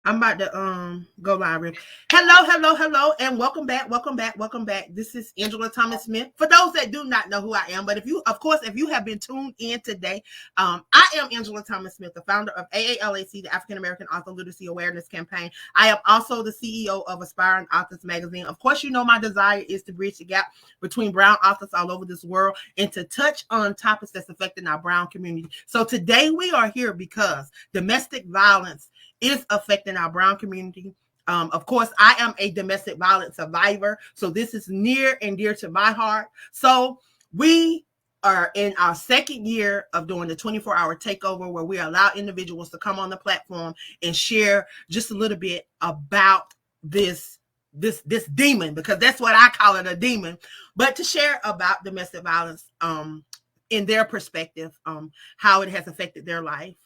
I'm about to go live. Hello, and welcome back, welcome back. This is Angela Thomas Smith. For those that do not know who I am, but if you have been tuned in today, I am Angela Thomas Smith, the founder of AAALAC, the African American Author Literacy Awareness Campaign. I am also the CEO of Aspiring Authors Magazine. Of course, you know my desire is to bridge the gap between brown authors all over this world and to touch on topics that's affecting our brown community. So today we are here because domestic violence is affecting our brown community. Of course, I am a domestic violence survivor, so this is near and dear to my heart. So we are in our second year of doing the 24-hour takeover, where we allow individuals to come on the platform and share just a little bit about this demon, because that's what I call it, a demon, but to share about domestic violence in their perspective, how it has affected their life.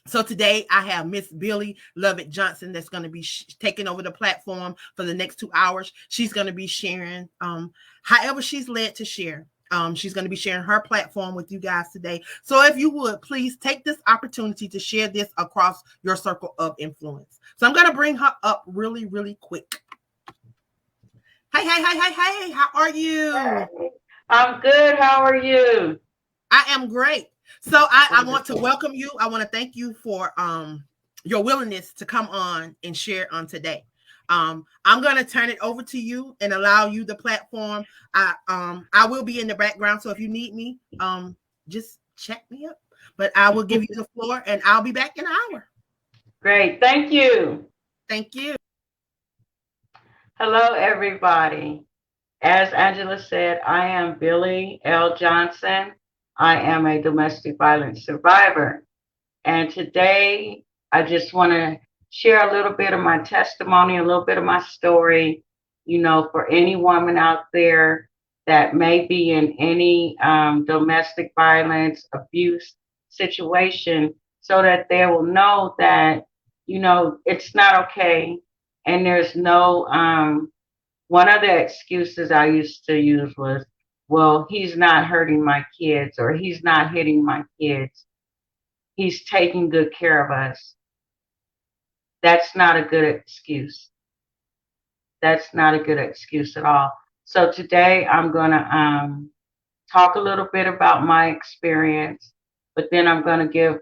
So today I have Miss Billy Lovett Johnson that's going to be taking over the platform for the next 2 hours. She's going to be sharing however she's led to share. She's going to be sharing her platform with you guys today. So if you would, please take this opportunity to share this across your circle of influence. So I'm going to bring her up really, really quick. Hey, how are you? I'm good. How are you? I am great. So I want to welcome you. I want to thank you for your willingness to come on and share on today. I'm going to turn it over to you and allow you the platform. I will be in the background, so if you need me, just check me up. But I will give you the floor, and I'll be back in an hour. Great. Thank you. Thank you. Hello, everybody. As Angela said, I am Billy L. Johnson. I am a domestic violence survivor. And today I just want to share a little bit of my testimony, a little bit of my story, for any woman out there that may be in any domestic violence, abuse situation, so that they will know that, it's not okay. And there's no, one of the excuses I used to use was, well, he's not hurting my kids, or he's not hitting my kids. He's taking good care of us. That's not a good excuse. That's not a good excuse at all. So today I'm going to talk a little bit about my experience, but then I'm going to give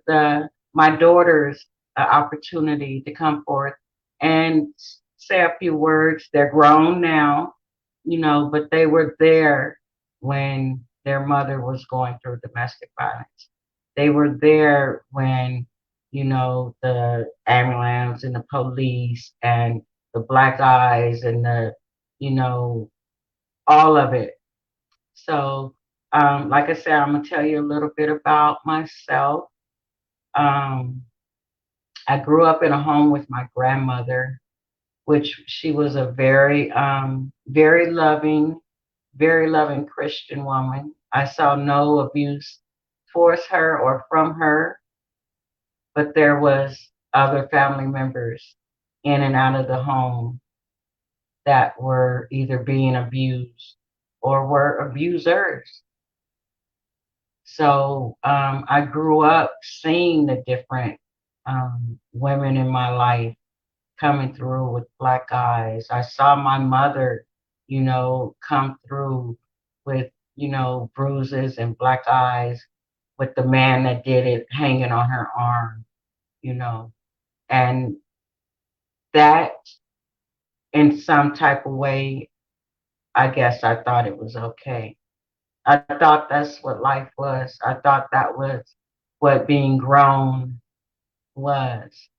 my daughters an opportunity to come forth and say a few words. They're grown now, but they were there when their mother was going through domestic violence. They were there when, the ambulance and the police and the black eyes and all of it. So, like I said, I'm going to tell you a little bit about myself. Um, I grew up in a home with my grandmother, which she was a very loving Christian woman. I saw no abuse towards her or from her, but there was other family members in and out of the home that were either being abused or were abusers. So I grew up seeing the different women in my life coming through with black eyes. I saw my mother, come through with, bruises and black eyes, with the man that did it hanging on her arm, and that in some type of way, I guess I thought it was okay. I thought that's what life was. I thought that was what being grown was.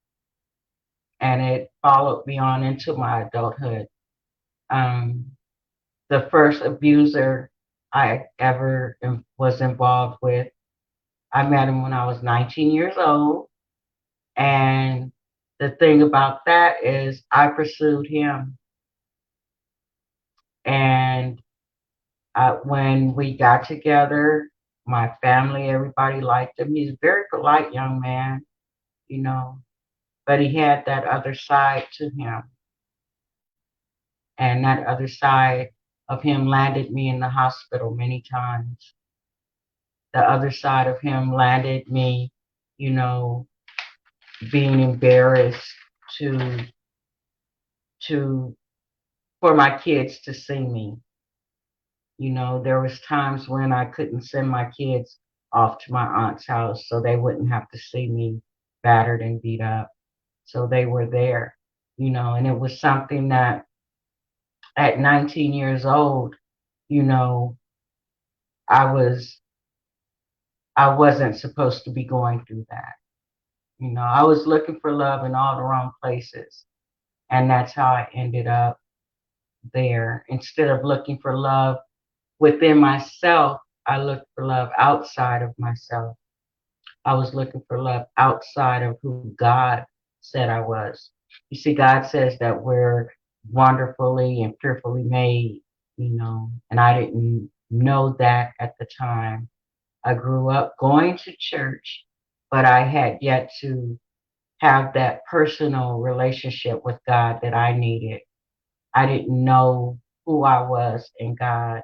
And it followed me on into my adulthood. Um, the first abuser I ever was involved with, I met him when I was 19 years old. And the thing about that is I pursued him. And when we got together, my family, everybody liked him. He's a very polite young man, but he had that other side to him. And that other side of him landed me in the hospital many times. The other side of him landed me, being embarrassed to for my kids to see me. You know, there was times when I couldn't send my kids off to my aunt's house so they wouldn't have to see me battered and beat up. So they were there, you know, and it was something that at 19 years old, you know, I was I wasn't supposed to be going through that. You know, I was looking for love in all the wrong places. And that's how I ended up there. Instead of looking for love within myself, I looked for love outside of myself. I was looking for love outside of who God said I was. You see, God says that we're wonderfully and fearfully made, you know, and I didn't know that at the time. I grew up going to church, but I had yet to have that personal relationship with God that I needed. I didn't know who I was in God.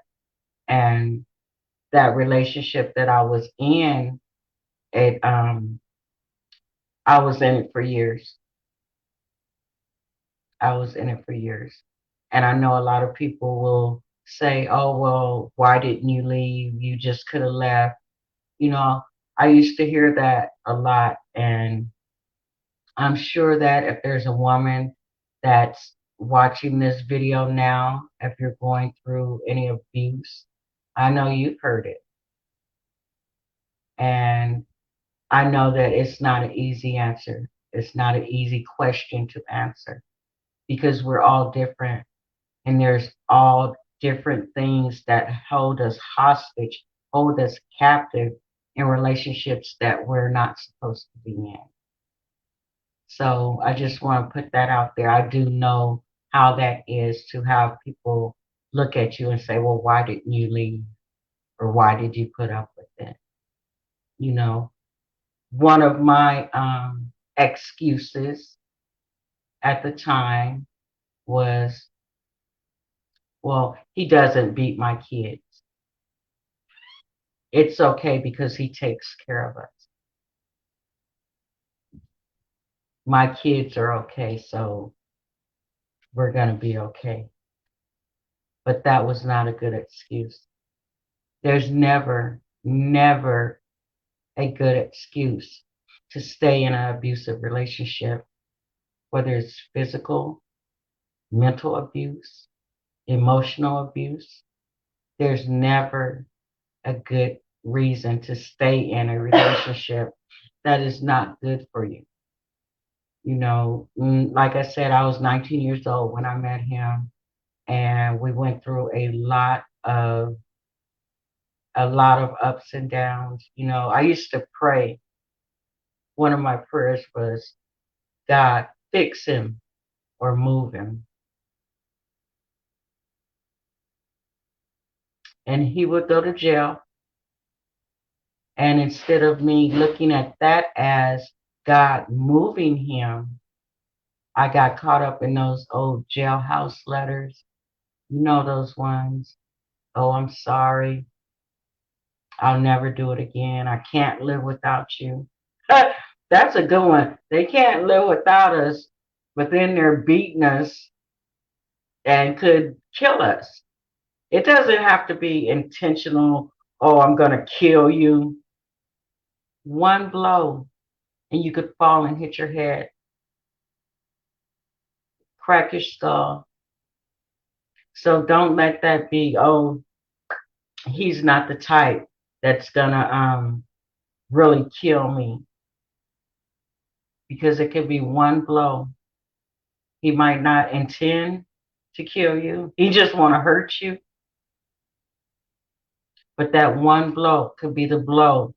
And that relationship that I was in, it I was in it for years. I was in it for years. And I know a lot of people will say, oh, well, why didn't you leave? You just could have left. You know, I used to hear that a lot. And I'm sure that if there's a woman that's watching this video now, if you're going through any abuse, I know you've heard it. And I know that it's not an easy answer. It's not an easy question to answer because we're all different and there's all different things that hold us hostage, hold us captive in relationships that we're not supposed to be in. So I just want to put that out there. I do know how that is to have people look at you and say, well, why didn't you leave? Or why did you put up with it? You know, one of my excuses at the time was, well, he doesn't beat my kids. It's okay because he takes care of us. My kids are okay, so we're going to be okay. But that was not a good excuse. There's never a good excuse to stay in an abusive relationship, whether it's physical, mental abuse, emotional abuse. There's never a good reason to stay in a relationship that is not good for you. You know, like I said, I was 19 years old when I met him, and we went through a lot of ups and downs. You know, I used to pray. One of my prayers was, God, fix him or move him. And he would go to jail. And instead of me looking at that as God moving him, I got caught up in those old jailhouse letters. You know those ones. Oh, I'm sorry. I'll never do it again. I can't live without you. That's a good one. They can't live without us, but then they're beating us and could kill us. It doesn't have to be intentional. Oh, I'm going to kill you. One blow and you could fall and hit your head, crack your skull. So don't let that be, oh, he's not the type that's going to really kill me, because it could be one blow. He might not intend to kill you. He just want to hurt you. But that one blow could be the blow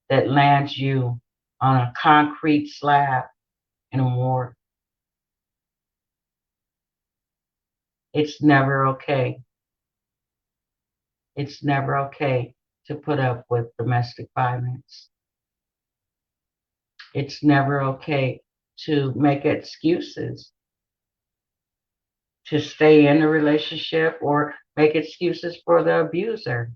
that lands you on a concrete slab in a morgue. It's never okay. It's never okay to put up with domestic violence. It's never okay to make excuses to stay in a relationship or make excuses for the abuser.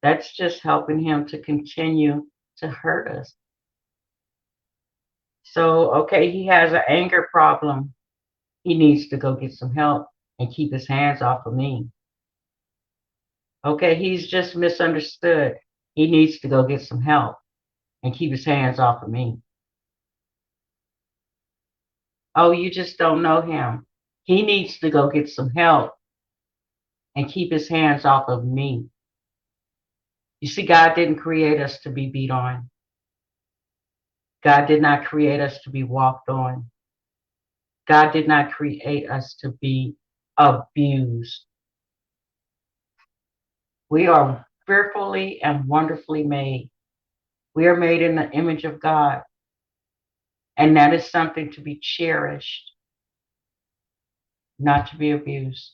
That's just helping him to continue to hurt us. So, okay, he has an anger problem. He needs to go get some help and keep his hands off of me. Okay, he's just misunderstood. He needs to go get some help and keep his hands off of me. Oh, you just don't know him. He needs to go get some help and keep his hands off of me. You see, God didn't create us to be beat on. God did not create us to be walked on. God did not create us to be abused. We are fearfully and wonderfully made. We are made in the image of God, and that is something to be cherished, not to be abused.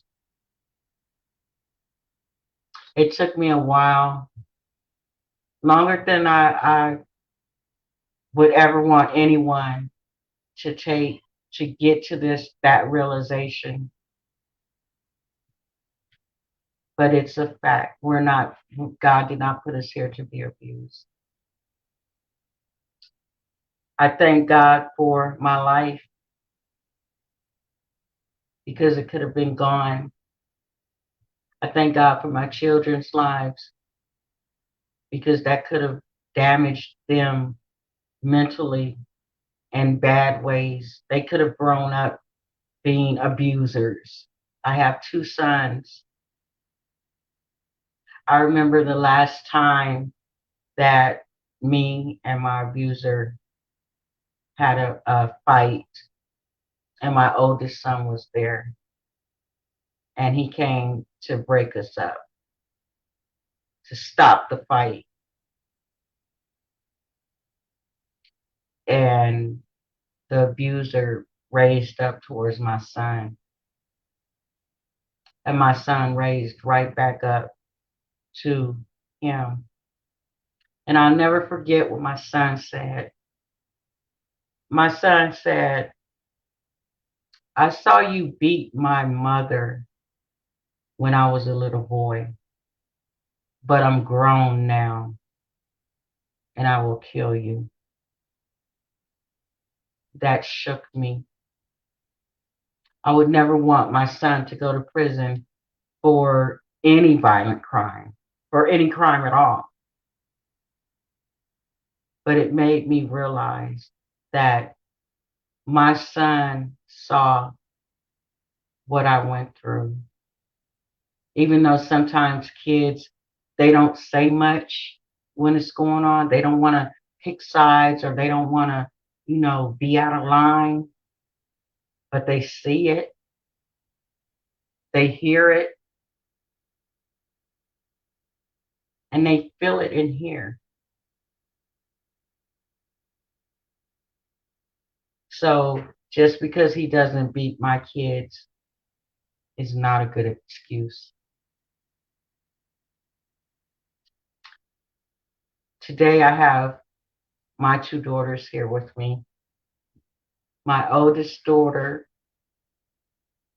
It took me a while, longer than I would ever want anyone to take to get to that realization. But it's a fact. God did not put us here to be abused. I thank God for my life because it could have been gone. I thank God for my children's lives because that could have damaged them mentally in bad ways. They could have grown up being abusers. I have two sons. I remember the last time that me and my abuser had a fight, and my oldest son was there, and he came to break us up, to stop the fight. And the abuser raised up towards my son, and my son raised right back up to him. And I'll never forget what my son said. My son said, I saw you beat my mother when I was a little boy, but I'm grown now and I will kill you. That shook me. I would never want my son to go to prison for any violent crime, or any crime at all. But it made me realize that my son saw what I went through. Even though sometimes kids, they don't say much when it's going on. They don't want to pick sides, or they don't want to, be out of line, but they see it, they hear it, and they feel it in here. So just because he doesn't beat my kids is not a good excuse. Today I have my two daughters here with me. My oldest daughter,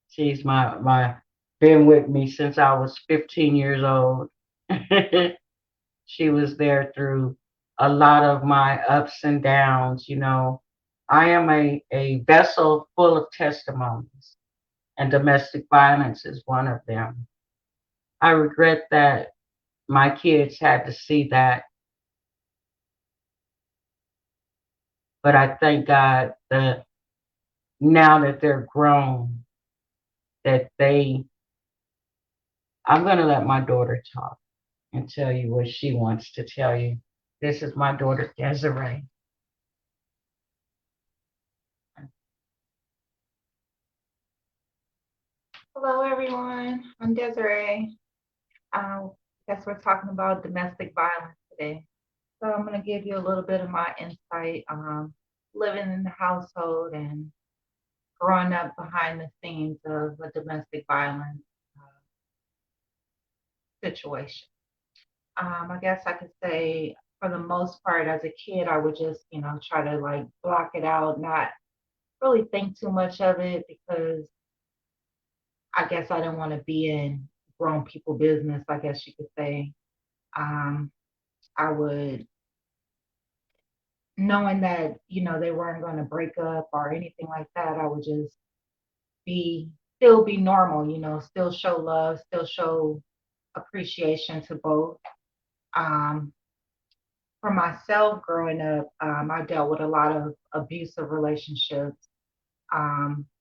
she's my been with me since I was 15 years old. She was there through a lot of my ups and downs. I am a vessel full of testimonies, and domestic violence is one of them. I regret that my kids had to see that, but I thank God that now that they're grown, that I'm going to let my daughter talk and tell you what she wants to tell you. This is my daughter, Desiree. Hello, everyone. I'm Desiree. Guess we're talking about domestic violence today. So I'm going to give you a little bit of my insight, living in the household and growing up behind the scenes of a domestic violence situation. I guess I could say, for the most part, as a kid, I would just, try to like block it out, not really think too much of it because I guess I didn't want to be in grown people business, I guess you could say. Um, I would knowing that, they weren't going to break up or anything like that, I would just be still be normal, still show love, still show appreciation to both. Um, for myself growing up, I dealt with a lot of abusive relationships,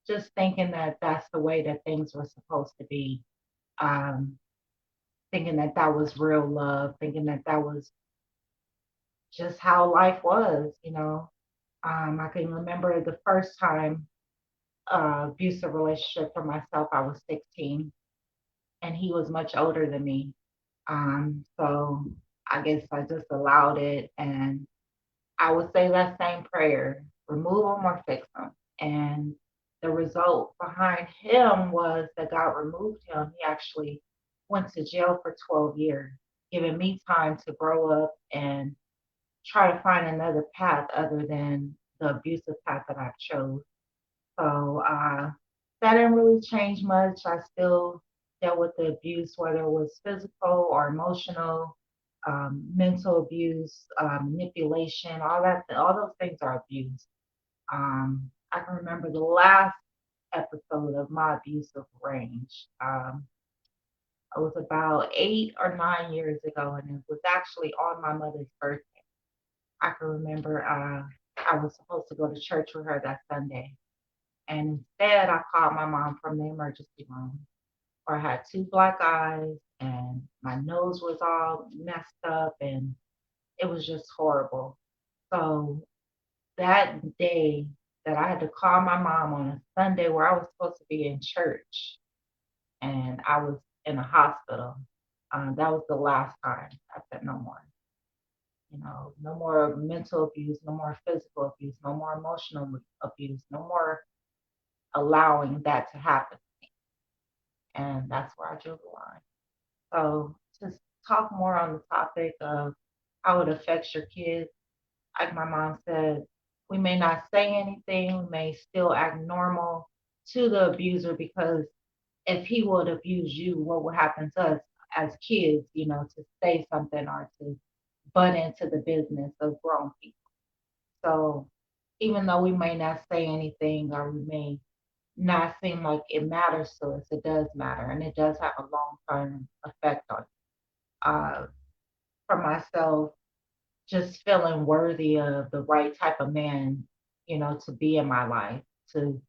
just thinking that that's the way that things were supposed to be, um, thinking that that was real love, thinking that that was just how life was. I can remember the first time abusive relationship for myself, I was 16 and he was much older than me. So I guess I just allowed it, and I would say that same prayer: remove them or fix them. And the result behind him was that God removed him. He actually went to jail for 12 years, giving me time to grow up and try to find another path other than the abusive path that I chose. So that didn't really change much. I still dealt with the abuse, whether it was physical or emotional, mental abuse, manipulation, all that. All those things are abuse. I can remember the last episode of my abusive range. It was about 8 or 9 years ago, and it was actually on my mother's birthday. I can remember I was supposed to go to church with her that Sunday. And instead, I called my mom from the emergency room, where I had two black eyes and my nose was all messed up and it was just horrible. So that day that I had to call my mom on a Sunday where I was supposed to be in church and I was in a hospital, that was the last time I said no more. No more mental abuse, no more physical abuse, no more emotional abuse, no more allowing that to happen. And that's where I drew the line. So to talk more on the topic of how it affects your kids, like my mom said, we may not say anything, we may still act normal to the abuser, because if he would abuse you, what would happen to us as kids, to say something or to butt into the business of grown people. So even though we may not say anything or we may not seem like it matters to us, it does matter, and it does have a long term effect on you. For myself, just feeling worthy of the right type of man, to be in my life, to,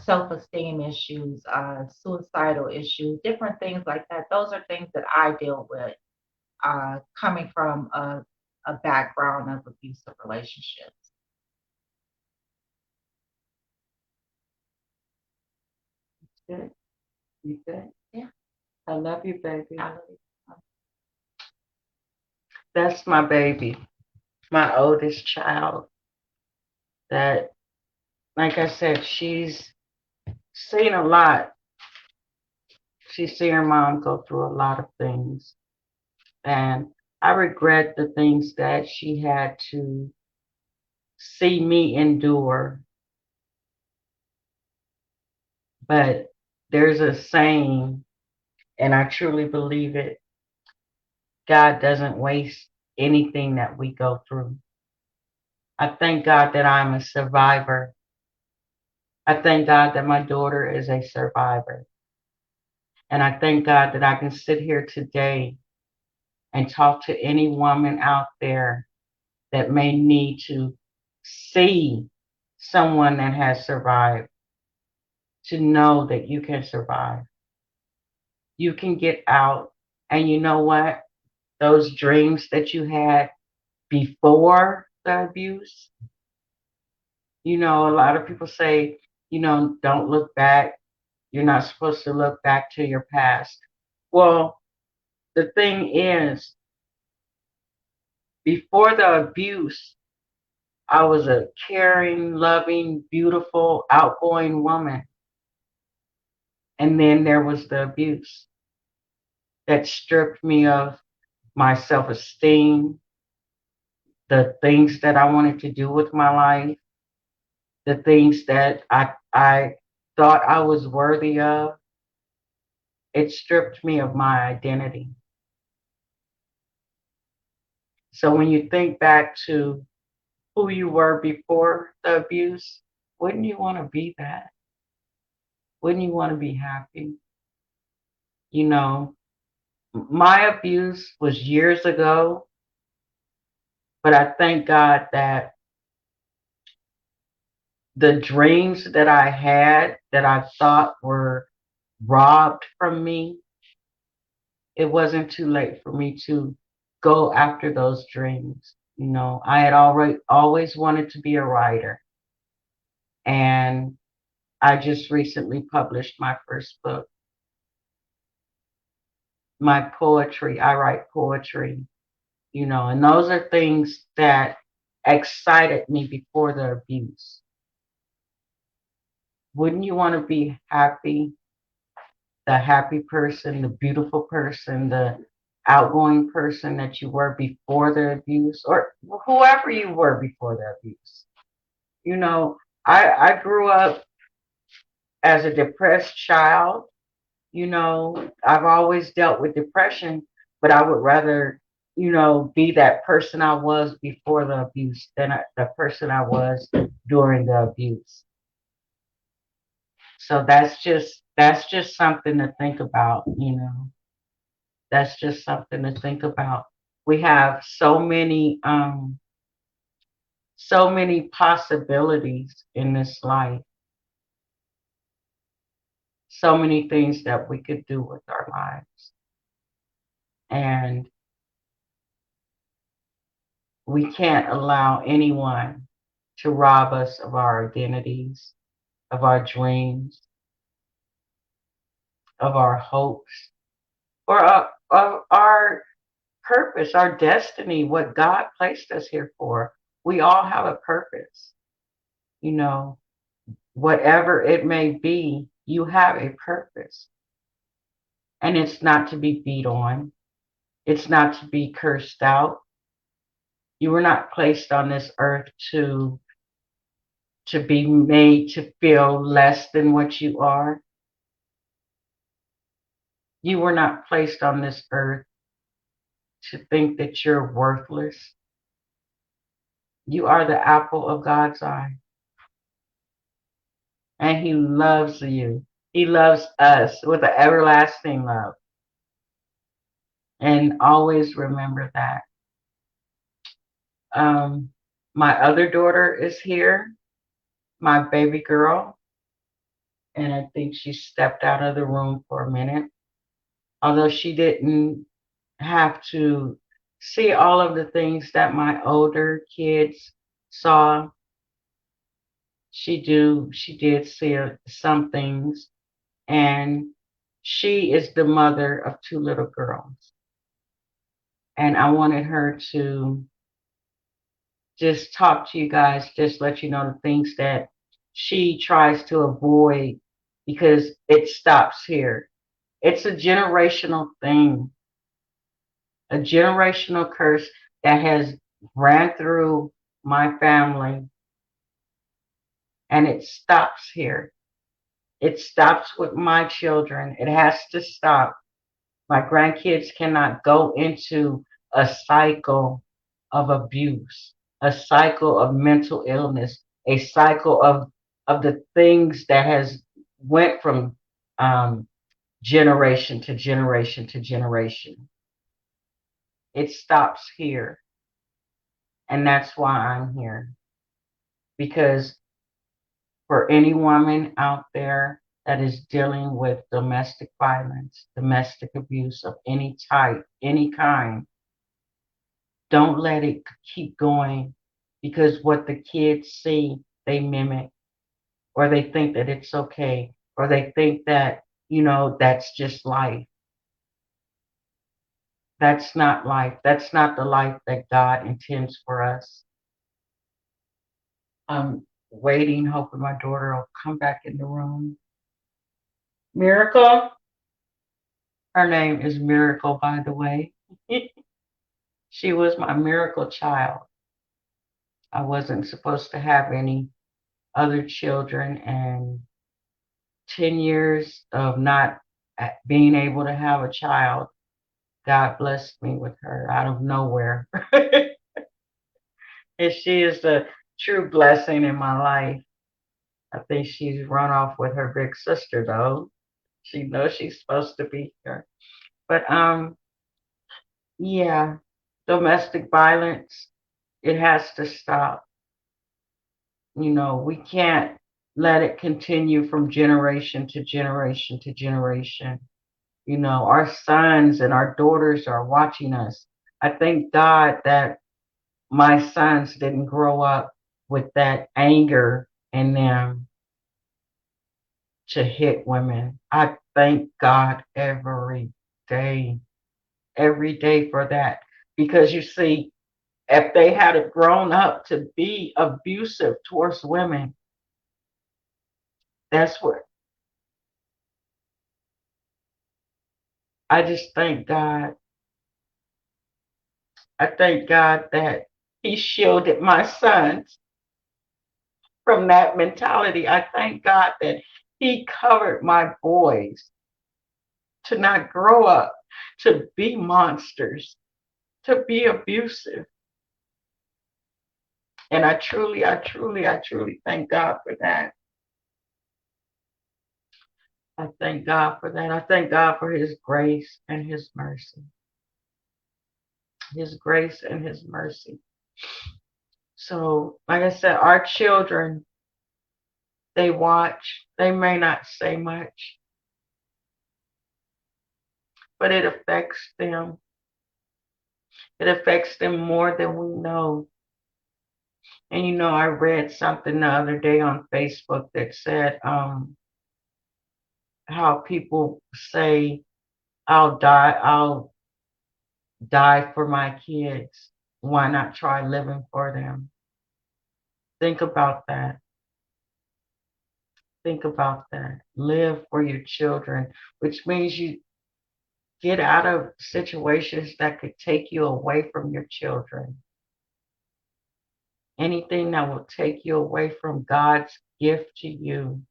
self esteem issues, suicidal issues, different things like that. Those are things that I deal with, coming from a background of abusive relationships. Good. You good? Yeah. I love you, baby. I love you. That's my baby, my oldest child. That, like I said, she's seen a lot. She's seen her mom go through a lot of things. And I regret the things that she had to see me endure. But there's a saying, and I truly believe it: God doesn't waste anything that we go through. I thank God that I'm a survivor. I thank God that my daughter is a survivor. And I thank God that I can sit here today and talk to any woman out there that may need to see someone that has survived, to know that you can survive. You can get out. And you know what? Those dreams that you had before the abuse, a lot of people say, don't look back. You're not supposed to look back to your past. Well, the thing is, before the abuse, I was a caring, loving, beautiful, outgoing woman. And then there was the abuse that stripped me of my self esteem, the things that I wanted to do with my life, the things that I thought I was worthy of. It stripped me of my identity. So when you think back to who you were before the abuse, wouldn't you want to be that? Wouldn't you want to be happy? You know, my abuse was years ago, but I thank God that the dreams that I had that I thought were robbed from me, it wasn't too late for me to go after those dreams. You know, I had already always wanted to be a writer, and I just recently published my first book, my poetry. I write poetry, you know, and those are things that excited me before the abuse. Wouldn't you want to be happy, the happy person, the beautiful person, the outgoing person that you were before the abuse, or whoever you were before the abuse? You know, I grew up as a depressed child. You know, I've always dealt with depression, but I would rather, you know, be that person I was before the abuse than the person I was during the abuse. So that's just something to think about, you know. That's just something to think about. We have so many possibilities in this life, so many things that we could do with our lives. And we can't allow anyone to rob us of our identities, of our dreams, of our hopes, or of our purpose, our destiny, what God placed us here for. We all have a purpose, you know, whatever it may be, you have a purpose. And it's not to be beat on, it's not to be cursed out. You were not placed on this earth to be made to feel less than what you are. You were not placed on this earth to think that you're worthless. You are the apple of God's eye, and He loves you. He loves us with an everlasting love. And always remember that. Um, my other daughter is here, my baby girl, and I think she stepped out of the room for a minute. Although she didn't have to see all of the things that my older kids saw, she did see some things, and she is the mother of two little girls. And I wanted her to just talk to you guys, just let you know the things that she tries to avoid because it stops here. It's a generational thing, a generational curse that has ran through my family, and it stops here. It stops with my children. It has to stop. My grandkids cannot go into a cycle of abuse, a cycle of mental illness, a cycle of the things that has went from generation to generation to generation. It stops here, and that's why I'm here. Because for any woman out there that is dealing with domestic violence, domestic abuse of any type, any kind, don't let it keep going, because what the kids see, they mimic, or they think that it's okay, or they think that, you know, that's just life. That's not life. That's not the life that God intends for us. I'm waiting, hoping my daughter will come back in the room. Miracle? Her name is Miracle, by the way. She was my miracle child. I wasn't supposed to have any other children, and 10 years of not being able to have a child, God blessed me with her out of nowhere. And she is a true blessing in my life. I think she's run off with her big sister though. She knows she's supposed to be here. But yeah, domestic violence, it has to stop. We can't let it continue from generation to generation to generation. Our sons and our daughters are watching us. I thank God that my sons didn't grow up with that anger in them to hit women. I thank God every day for that. Because you see, if they had grown up to be abusive towards women, that's what I just thank God. I thank God that He shielded my sons from that mentality. I thank God that He covered my boys to not grow up to be monsters, to be abusive. And I truly thank God for that. I thank God for that. I thank God for His grace and His mercy. His grace and His mercy. So, like I said, our children, they watch. They may not say much, but it affects them. It affects them more than we know. And I read something the other day on Facebook that said how people say, I'll die for my kids. Why not try living for them? Think about that. Think about that. Live for your children, which means you get out of situations that could take you away from your children. Anything that will take you away from God's gift to you,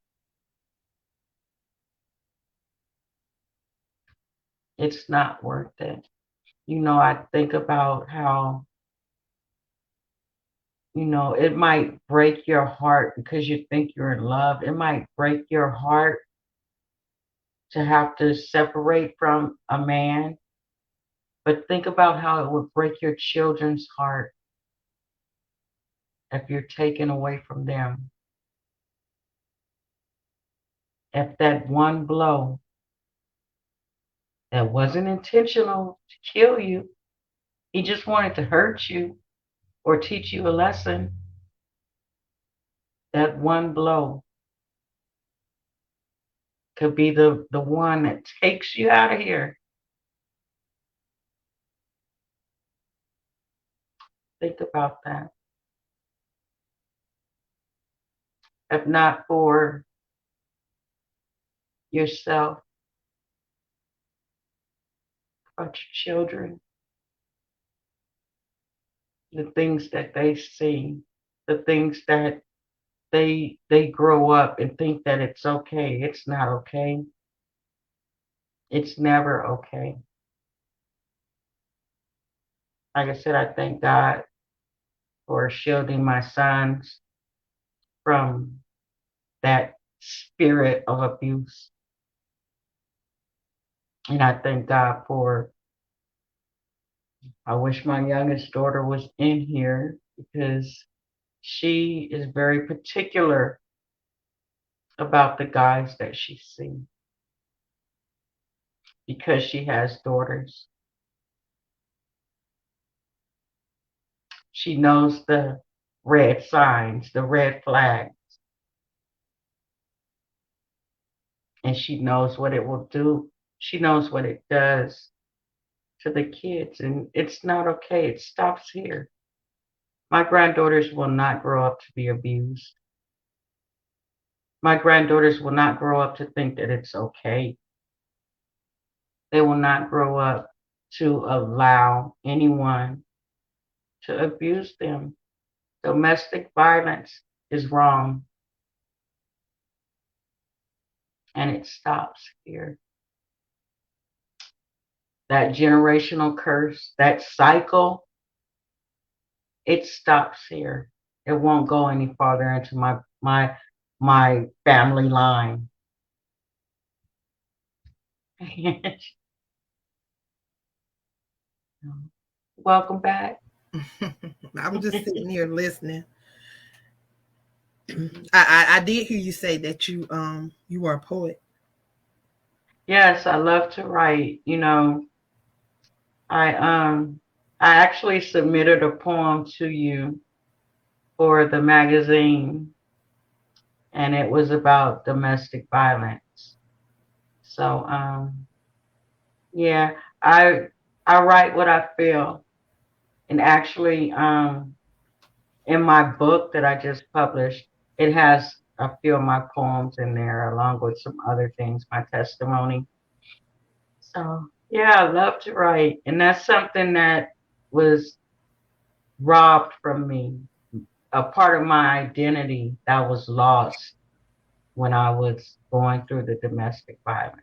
it's not worth it. I think about how, it might break your heart because you think you're in love. It might break your heart to have to separate from a man. But think about how it would break your children's heart if you're taken away from them. If that one blow that wasn't intentional to kill you, he just wanted to hurt you or teach you a lesson, that one blow could be the one that takes you out of here. Think about that. If not for yourself, about your children, the things that they see, the things that they grow up and think that it's okay. It's not okay. It's never okay. Like I said, I thank God for shielding my sons from that spirit of abuse. And I thank God for, I wish my youngest daughter was in here because she is very particular about the guys that she sees because she has daughters. She knows the red signs, the red flag, and she knows what it will do. She knows what it does to the kids, and it's not okay. It stops here. My granddaughters will not grow up to be abused. My granddaughters will not grow up to think that it's okay. They will not grow up to allow anyone to abuse them. Domestic violence is wrong, and it stops here. That generational curse, that cycle, it stops here. It won't go any farther into my family line. Welcome back. I'm just sitting here listening. I did hear you say that you were a poet. Yes, I love to write. I actually submitted a poem to you for the magazine, and it was about domestic violence. So yeah, I I write what I feel. And actually, in my book that I just published, it has a few of my poems in there, along with some other things, my testimony. So yeah, I love to write, and that's something that was robbed from me, a part of my identity that was lost when I was going through the domestic violence.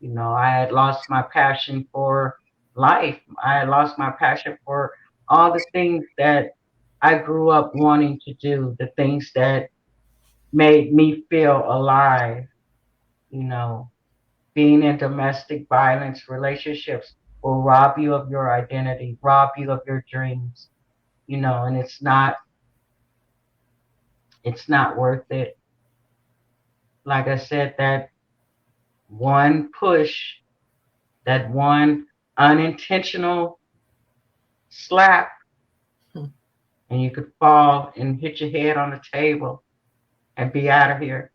I had lost my passion for life. I had lost my passion for all the things that I grew up wanting to do, the things that made me feel alive. You know, Being in domestic violence relationships will rob you of your identity, rob you of your dreams, and it's not worth it. Like I said, that one push, that one unintentional slap, Hmm. and you could fall and hit your head on the table and be out of here.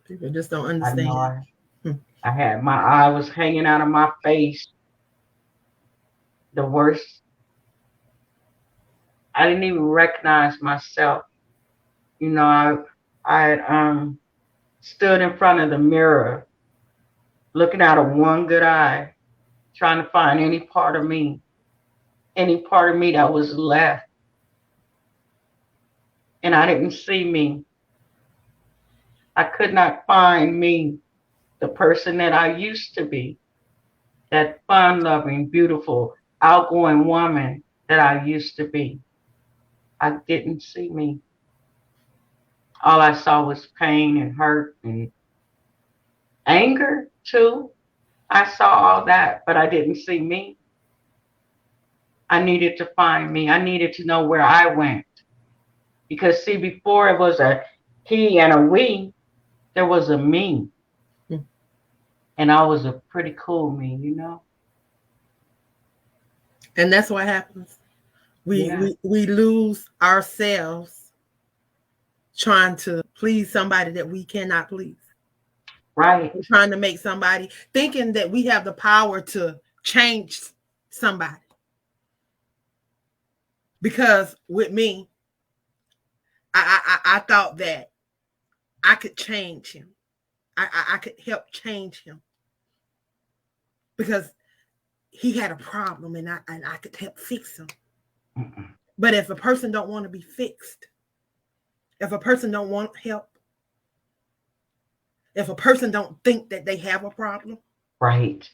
People just don't I know understand. Hmm. I had my eye was hanging out of my face. The worst. I didn't even recognize myself. I had stood in front of the mirror, looking out of one good eye, trying to find any part of me that was left, and I didn't see me. I could not find me, the person that I used to be, that fun-loving, beautiful, outgoing woman that I used to be. I didn't see me. All I saw was pain and hurt and anger too. I saw all that, but I didn't see me. I needed to find me. I needed to know where I went. Because see, before it was a he and a we, there was a me. Hmm. And I was a pretty cool me. And that's what happens. We, Yeah, we we lose ourselves trying to please somebody that we cannot please. right, We're trying to make somebody thinking that we have the power to change somebody. Because with me, I thought that I could change him. I could help change him because he had a problem and I could help fix him. mm-mm, But if a person don't want to be fixed, if a person don't want help, if a person don't think that they have a problem, right.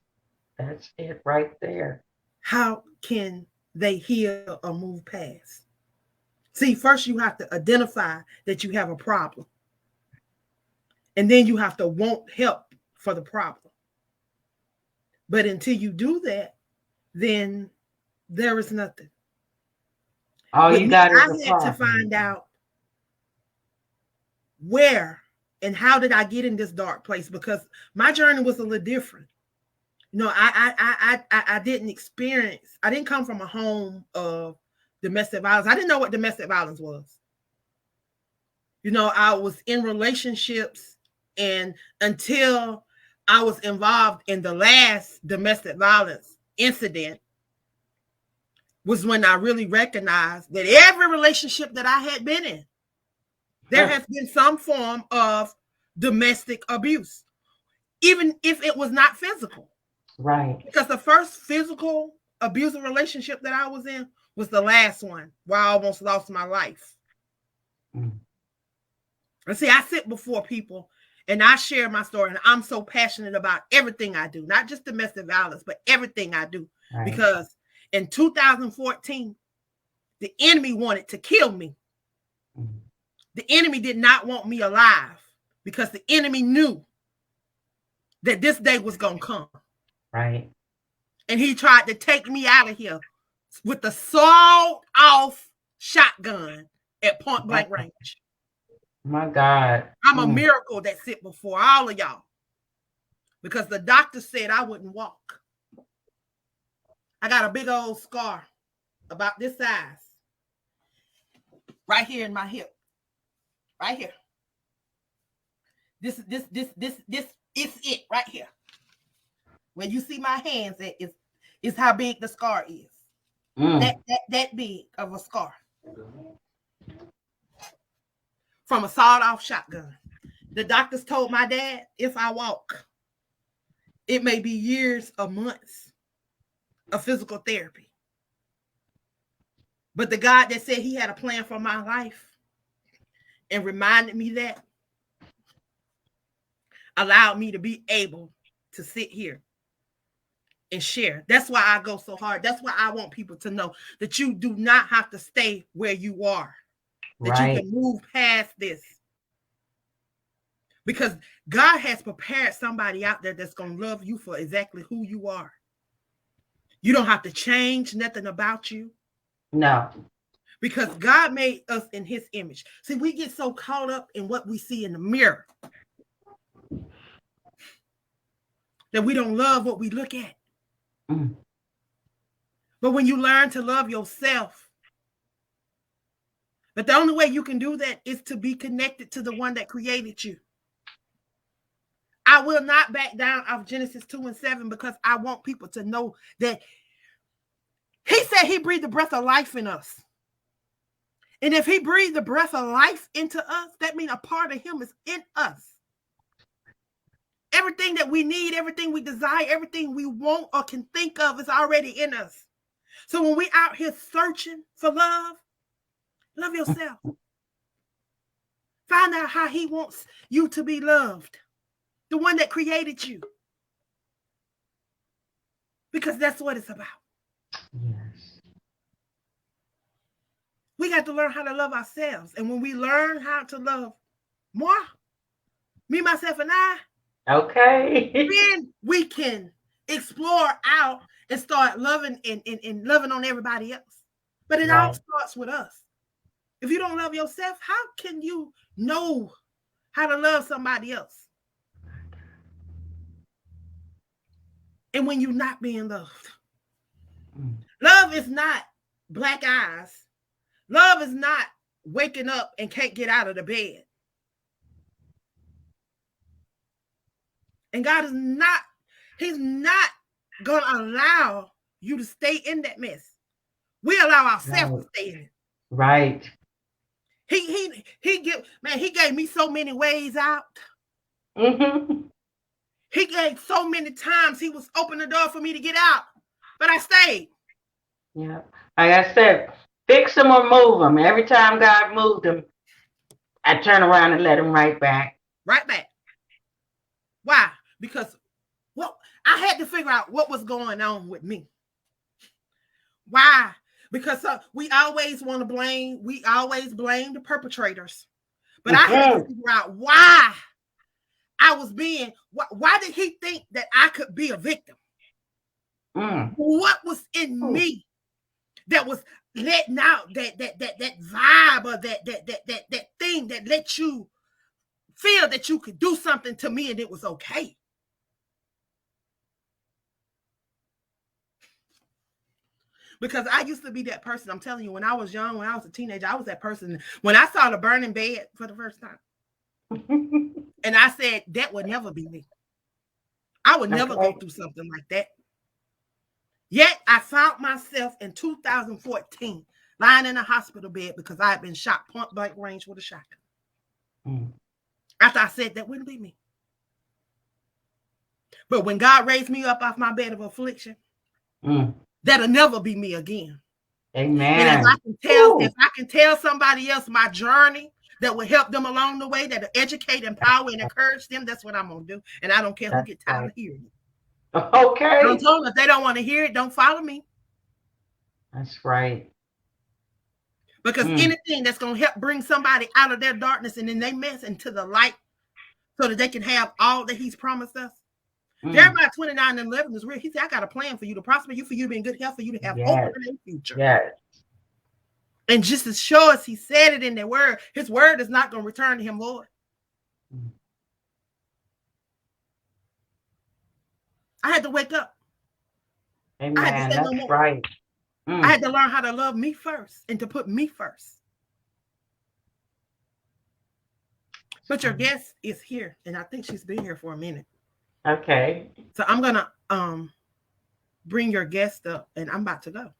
That's it right there. how can they heal or move past? See, first you have to identify that you have a problem, and then you have to want help for the problem. But until you do that, then there is nothing. All With you me, got is I a had to problem. find out where and how did I get in this dark place because my journey was a little different. I didn't experience. I didn't come from a home of domestic violence. I didn't know what domestic violence was. I was in relationships, and until I was involved in the last domestic violence incident, was when I really recognized that every relationship that I had been in, there has been some form of domestic abuse, even if it was not physical. Right. Because the first physical abusive relationship that I was in was the last one where I almost lost my life. Mm. And see, I sit before people and I share my story, and I'm so passionate about everything I do, not just domestic violence, but everything I do, Right. Because in 2014, the enemy wanted to kill me. The enemy did not want me alive because the enemy knew that this day was going to come. Right. And he tried to take me out of here with the sawed-off shotgun at point blank range. My God. I'm a miracle that sit before all of y'all. Because the doctor said I wouldn't walk. I got a big old scar about this size. Right here in my hip. Right here. This is it right here. When you see my hands, is how big the scar is. That big of a scar. From a sawed-off shotgun. The doctors told my dad, if I walk, it may be years or months of physical therapy. But the God that said he had a plan for my life and reminded me that allowed me to be able to sit here and share. That's why I go so hard. That's why I want people to know that you do not have to stay where you are. That Right. you can move past this. Because God has prepared somebody out there that's going to love you for exactly who you are. You don't have to change nothing about you. No. Because God made us in his image. See, we get so caught up in what we see in the mirror that we don't love what we look at. But when you learn to love yourself, but the only way you can do that is to be connected to the one that created you. I will not back down off Genesis 2:7 because I want people to know that he said he breathed the breath of life in us. And if he breathed the breath of life into us, that means a part of him is in us. Everything that we need, everything we desire, everything we want or can think of is already in us. So when we out here searching for love, love yourself. Find out how he wants you to be loved. The one that created you. Because that's what it's about. Yes. We got to learn how to love ourselves. And when we learn how to love more, me, myself, and I, okay, then we can explore out and start loving and loving on everybody else. But it all starts with us. If you don't love yourself, how can you know how to love somebody else? And when you're not being loved. Love is not black eyes. Love is not waking up and can't get out of the bed. And God is not, he's not going to allow you to stay in that mess. We allow ourselves to stay in it. Right. He gave me so many ways out. He gave so many times he was opening the door for me to get out, but I stayed. Yeah. Like I said, fix them or move them. Every time God moved them, I turn around and let him right back. Right back. Why? Because I had to figure out what was going on with me. Why? Because we always want to blame. We always blame the perpetrators. But I had to figure out why I was being. Why did he think that I could be a victim? What was in me that was letting out that vibe or that thing that let you feel that you could do something to me and it was okay? Because I used to be that person. I'm telling you, when I was young, when I was a teenager, I was that person. When I saw the burning bed for the first time, and I said, that would never be me. I would never go through something like that. Yet I found myself in 2014 lying in a hospital bed because I had been shot point blank range with a shotgun. After I said that wouldn't be me. But when God raised me up off my bed of affliction, that'll never be me again. Amen. And if I can tell somebody else my journey that will help them along the way, that'll educate, empower, and encourage them, that's what I'm gonna do. And I don't care who gets tired of hearing it. I Okay. told them if they don't want to hear it, don't follow me. That's right. Because Mm, anything that's going to help bring somebody out of their darkness and then they mess into the light so that they can have all that he's promised us. mm. Jeremiah 29:11 is real. He said, I got a plan for you to prosper you, for you to be in good health, for you to have hope Yes. in the future. Yes. And just as sure as he said it in their word, his word is not going to return to him, Lord. Mm. I had to wake up. I had to Amen. say no That's more. right. I Mm. had to learn how to love me first and to put me first. But your guest is here, and I think she's been here for a minute. Okay. So I'm gonna bring your guest up, and I'm about to go.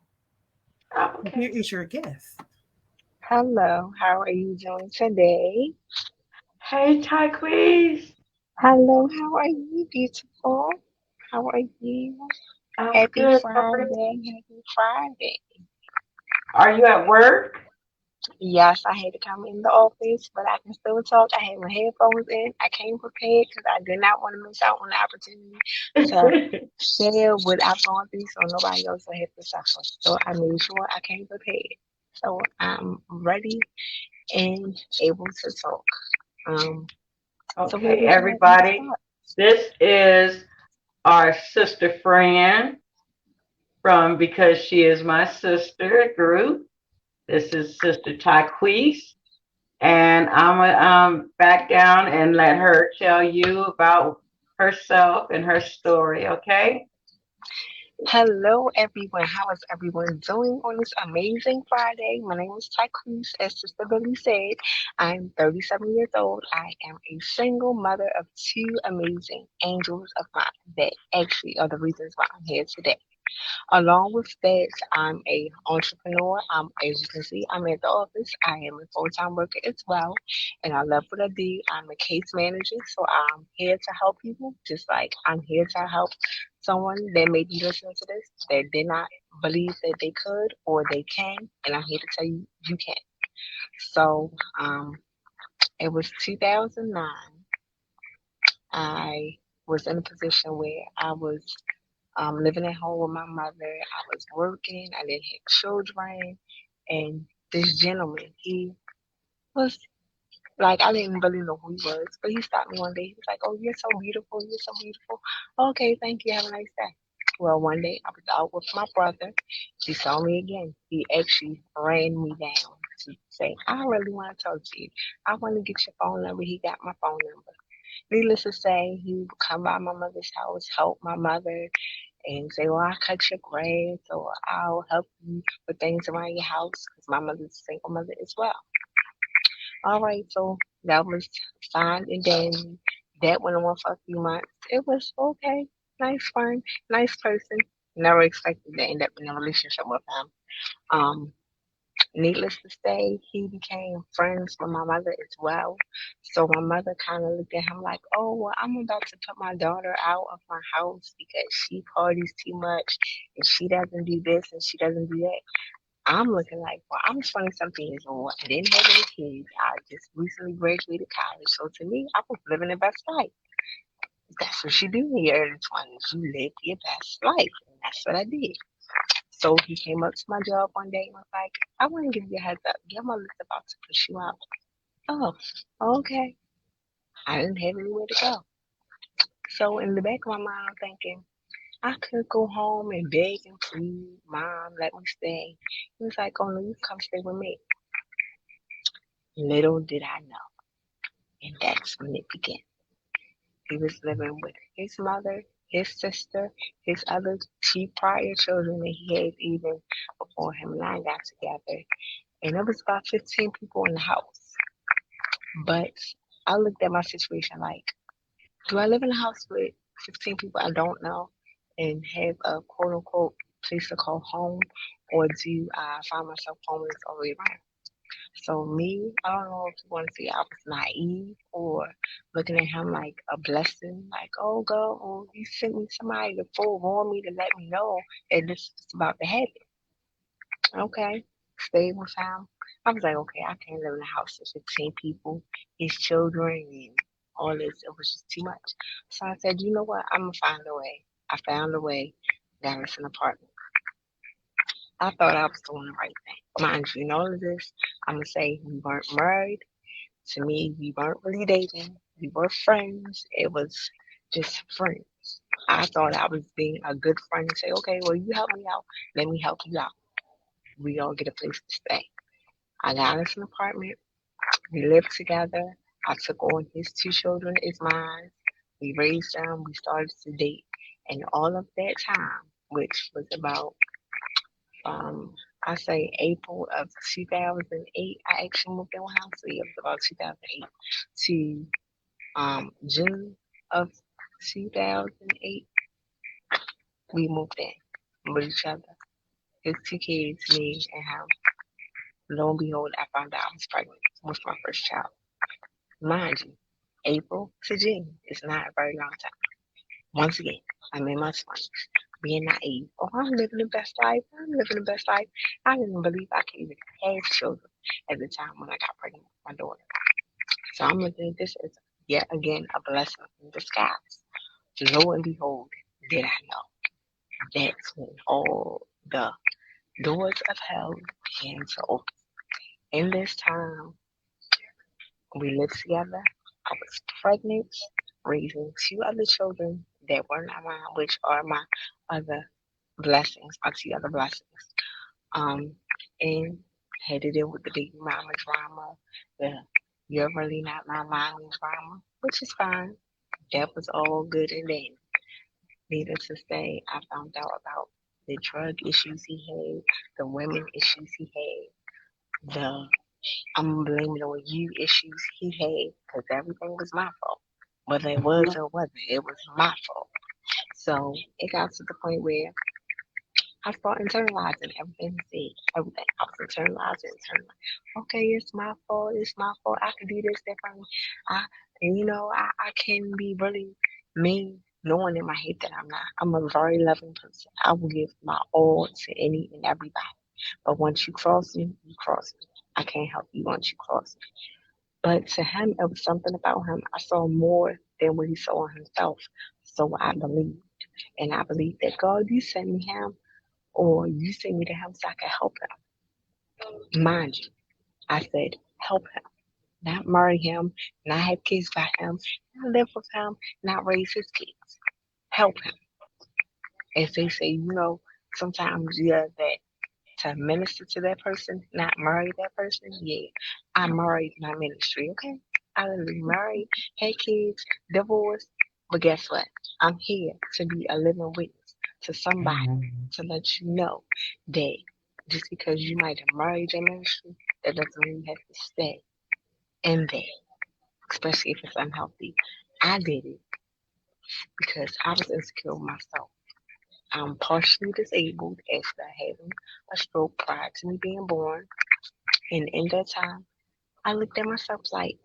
Oh, So okay. here is your guest. Hello, how are you doing today? Hey, Tyqueeze. Hello, how are you, beautiful? How are you? I'm Happy good. How are you? Friday, happy Friday. Are you at work? Yes, I had to come in the office, but I can still talk. I had my headphones in. I came prepared because I did not want to miss out on the opportunity to share what I've gone through so nobody else will have to suffer. So I made sure I came prepared. So I'm ready and able to talk. Um, so where Okay, would you like me to everybody. start? This is our sister friend from Because She Is My Sister group. This is Sister Tyqueeze. And I'm going to back down and let her tell you about herself and her story, okay? Hello, everyone. How is everyone doing on this amazing Friday? My name is Tyqueeze. As Sister Billy said, I'm 37 years old. I am a single mother of two amazing angels of mine that actually are the reasons why I'm here today. Along with that, I'm a entrepreneur. As you can see, I'm at the office. I am a full-time worker as well, and I love what I do. I'm a case manager, so I'm here to help people, just like I'm here to help someone that may be listening to this that did not believe that they could or they can, and I'm here to tell you you can. So, it was 2009. I was in a position where I was living at home with my mother. I was working. I didn't have children. And this gentleman, he was like, I didn't really know who he was, but he stopped me one day. He was like, "Oh, you're so beautiful. You're so beautiful." Okay, thank you. Have a nice day. Well, one day I was out with my brother. He saw me again. He actually ran me down to say, "I really want to talk to you. I want to get your phone number." He got my phone number. Needless to say, he would come by my mother's house, help my mother, and say, "Well, I'll cut your grass or I'll help you with things around your house," because my mother's a single mother as well. All right, so that was fine. And then that went on for a few months. It was okay, nice, fun, nice person. Never expected to end up in a relationship with him. Um, Needless to say, he became friends with my mother as well. So my mother kind of looked at him like, "Oh, well, I'm about to put my daughter out of my house because she parties too much and she doesn't do this and she doesn't do that." I'm looking like, well, I'm 20 something years old. I didn't have any kids. I just recently graduated college. So to me, I was living the best life. That's what you do in your early 20s. You live your best life. And that's what I did. So he came up to my job one day and was like, "I want to give you a heads up. Your mother's about to push you out." Oh, okay. I didn't have anywhere to go. So in the back of my mind, I'm thinking, I could go home and beg and plead, "Mom, let me stay." He was like, "Oh, no, you come stay with me." Little did I know. And that's when it began. He was living with his mother, his sister, his other two prior children that he had even before him and I got together. And it was about 15 people in the house. But I looked at my situation like, do I live in a house with 15 people I don't know and have a quote unquote place to call home? Or do I find myself homeless all the way around? So me, I don't know if you want to say I was naive or looking at him like a blessing, like, "Oh girl, oh, you sent me somebody to forewarn me to let me know that this is about to happen." Okay, stayed with him. I was like, okay, I can't live in a house with 15 people, his children, and all this. It was just too much. So I said, you know what? I'm gonna find a way. I found a way, got us an apartment. I thought I was doing the right thing. Mind you, in all of this, I'm going to say we weren't married. To me, we weren't really dating. We were friends. It was just friends. I thought I was being a good friend and say, okay, well, you help me out. Let me help you out. We all get a place to stay. I got us an apartment. We lived together. I took on his 2 children as mine. We raised them. We started to date. And all of that time, which was about, I say April of 2008, I actually moved in with him. So it was about 2008 to June of 2008, we moved in with each other. His 2 kids, me and him. Lo and behold, I found out I was pregnant with my first child. Mind you, April to June is not a very long time. Once again, I'm in my 20s, being naive. Oh, I'm living the best life. I'm living the best life. I didn't believe I could even have children at the time when I got pregnant with my daughter. So I'm looking at this as yet again a blessing in disguise. Lo and behold, did I know? That's when all the doors of hell began to open. In this time, we lived together. I was pregnant, raising 2 other children that were not mine, which are my other blessings, my 2 other blessings. And had to deal with the baby mama drama, the you're really not my mommy drama, which is fine. That was all good and dandy. Needless to say, I found out about the drug issues he had, the women issues he had, the I'm blaming it on you issues he had, because everything was my fault. Whether it was or wasn't, it was my fault. So it got to the point where I started internalizing everything he said. Everything. I was internalizing. Okay, it's my fault. It's my fault. I can do this differently. I can be really mean, knowing in my head that I'm not. I'm a very loving person. I will give my all to any and everybody. But once you cross me, you cross me. I can't help you once you cross me. But to him, it was something about him. I saw more than what he saw in himself. So I believed. And I believed that God, you sent me him, or you sent me to him so I could help him. Mind you, I said, help him. Not marry him, not have kids by him, not live with him, not raise his kids. Help him. As they say, sometimes that to minister to that person, not marry that person. Yeah, I married my ministry, okay? I literally married, had kids, divorced, but guess what? I'm here to be a living witness to somebody to let you know that just because you might have married your ministry, that doesn't mean you have to stay in there, especially if it's unhealthy. I did it because I was insecure with myself. I'm partially disabled after having a stroke prior to me being born. And in that time, I looked at myself like,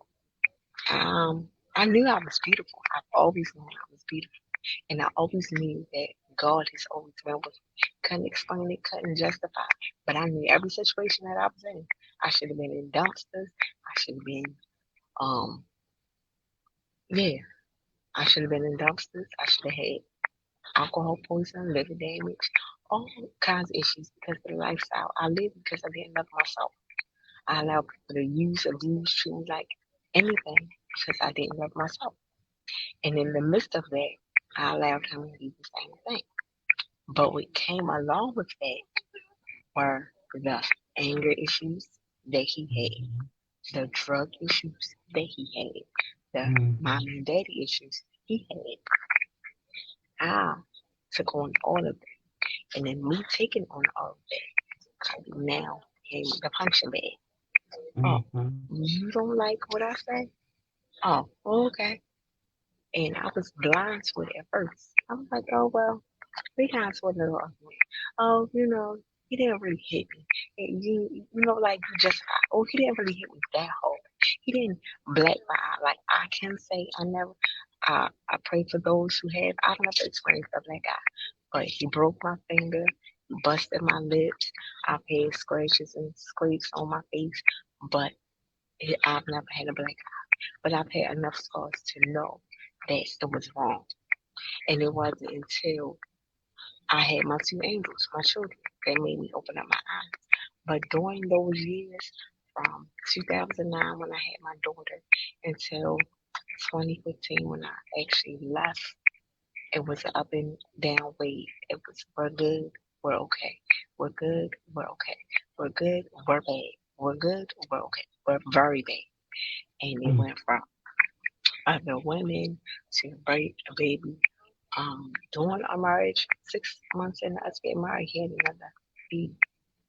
I knew I was beautiful. I've always known I was beautiful. And I always knew that God has always been with me. Couldn't explain it, couldn't justify it. But I knew every situation that I was in. I should have been in dumpsters. I should have been, yeah, I should have been in dumpsters. I should have had alcohol poisoning, liver damage, all kinds of issues because of the lifestyle I lived because I didn't love myself. I allowed people to use, abuse, treat me like anything because I didn't love myself. And in the midst of that, I allowed him to do the same thing. But what came along with that were the anger issues that he had, the drug issues that he had, the mom and daddy issues he had. I took on all of that. And then me taking on all of that, I now came with the punching bag. Oh, you don't like what I say? Oh, okay. And I was blind to it at first. I was like, oh, well, we kind of sort of know. Oh, he didn't really hit me. And like you just, oh, he didn't really hit me that hard. He didn't black my eye. Like, I can say I pray for those who have. I've never experienced a black eye. But he broke my finger, busted my lips. I've had scratches and scrapes on my face. But I've never had a black eye. But I've had enough scars to know that it was wrong. And it wasn't until I had my two angels, my children, that made me open up my eyes. But during those years, from 2009 when I had my daughter until 2015 when I actually left, it was an up and down wave. It was we're good, we're okay. We're good, we're okay. We're good, we're bad. We're good, we're okay. We're very bad. And it went from other women to break a baby. Doing our marriage, 6 months into us getting married, he had another baby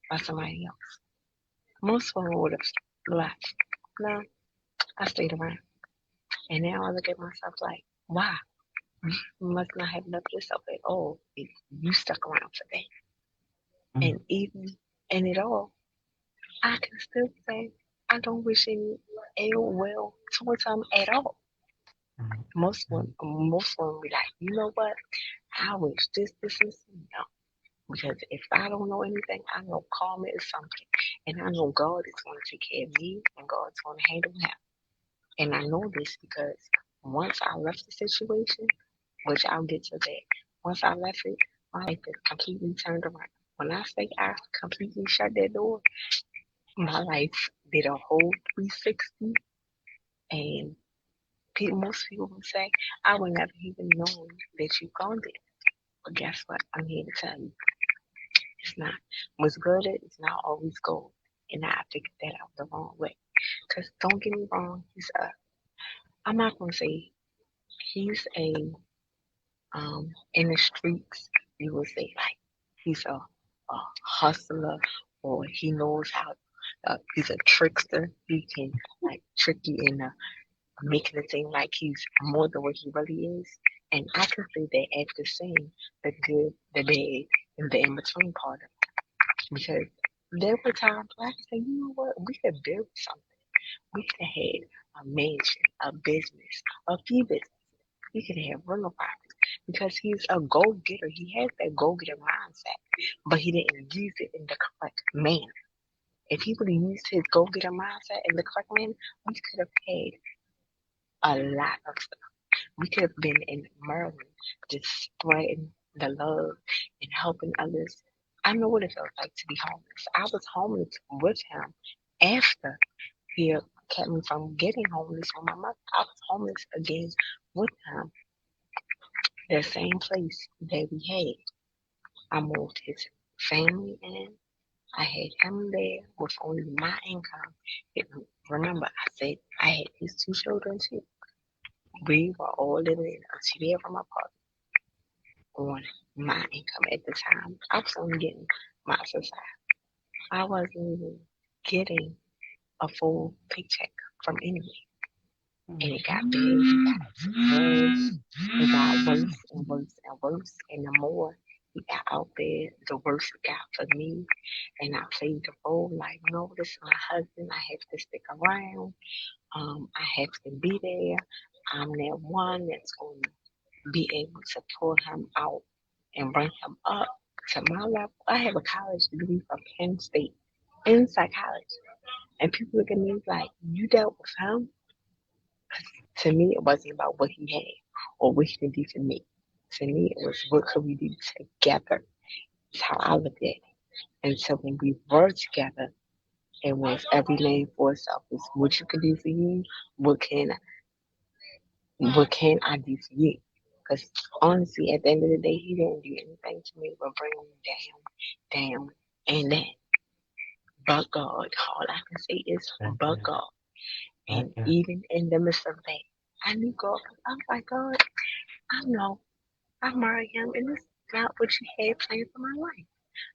by somebody else. Most women would have left. No, I stayed around. And now I look at myself like, why? You must not have loved yourself at all if you stuck around for that. And even in it all, I can still say I don't wish any ill will towards him at all. Most women be like, you know what? I wish this. No. Because if I don't know anything, I know karma is something. And I know God is going to take care of me and God's going to handle him. And I know this because once I left the situation, which I'll get to that, once I left it, my life is completely turned around. When I say I completely shut that door, my life did a whole 360. And most people would say, I would never even known that you gone there. But guess what? I'm here to tell you. It's not. What's good is not always gold. And I figured that out the wrong way. Because don't get me wrong, I'm not going to say he's in the streets, you would say like he's a hustler or he knows how, he's a trickster. He can like trick you into making it seem like he's more than what he really is. And I can say that after seeing the good, the bad, and the in between part of it. Because there were times where I said, you know what, we could build something. We could have had a mansion, a business, a few businesses. We could have rental properties because he's a go getter. He has that go getter mindset, but he didn't use it in the correct manner. If he would have used his go getter mindset in the correct manner, we could have had a lot of stuff. We could have been in Maryland just spreading the love and helping others. I know what it feels like to be homeless. I was homeless with him after he kept me from getting homeless with my mother. I was homeless again with him, the same place that we had. I moved his family in. I had him there with only my income. Remember, I said I had his two children too. We were all living in a two-bedroom apartment on my income at the time. I was only getting my exercise. I wasn't even getting a full paycheck from anywhere. And it got bad. It got worse and worse and worse. And the more he got out there, the worse it got for me. And I played the role like, no, this is my husband. I have to stick around. I have to be there. I'm that one that's going to be able to pull him out and bring him up to my level. I have a college degree from Penn State in psychology. And people look at me like, you dealt with him? To me, it wasn't about what he had or what he could do for me. To me, it was what could we do together. That's how I looked at it. And so when we were together, it was every lane for itself. It's what you can do for you. What can what can I do for you? Because honestly, at the end of the day, he didn't do anything to me but bring me down, and down. But God, all I can say is but God. And even in the midst of that, I knew God. I was like, God, I know I married him, and it's not what you had planned for my life.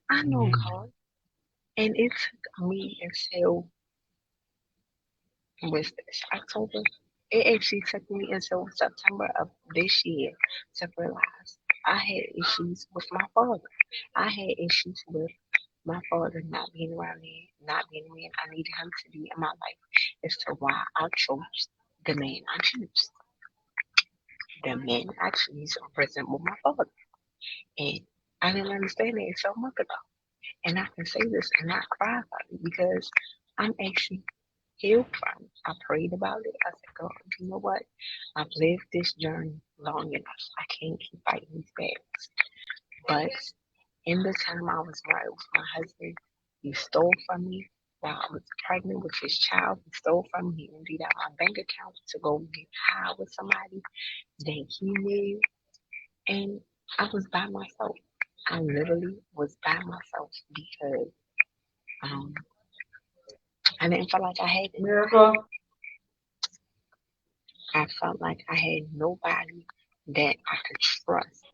I know God. And it took me until, was this October? It actually took me until September of this year to realize I had issues with my father. I had issues with my father not being around me, not being the man I needed him to be in my life as to why I chose the man I choose. The man I choose resembled my father. And I didn't understand it until a month ago. And I can say this and not cry about it because I'm actually heal from. I prayed about it. I said, God, you know what? I've lived this journey long enough. I can't keep fighting these battles. But in the time I was married with my husband, he stole from me while I was pregnant with his child. He stole from me. He emptied out my bank account to go get high with somebody that he knew. And I was by myself. I literally was by myself because um, I didn't feel like I had it. Miracle. I felt like I had nobody that I could trust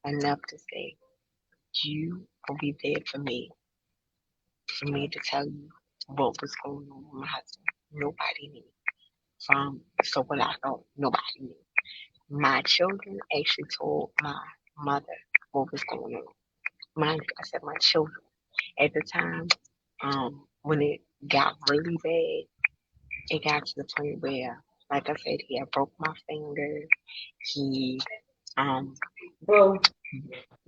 enough to say, you will be there for me to tell you what was going on with my husband. Nobody knew. So what I thought, nobody knew. My children actually told my mother what was going on. Mind you, I said my children. At the time, when it got really bad, it got to the point where, like I said, he had broke my finger. He um Boo.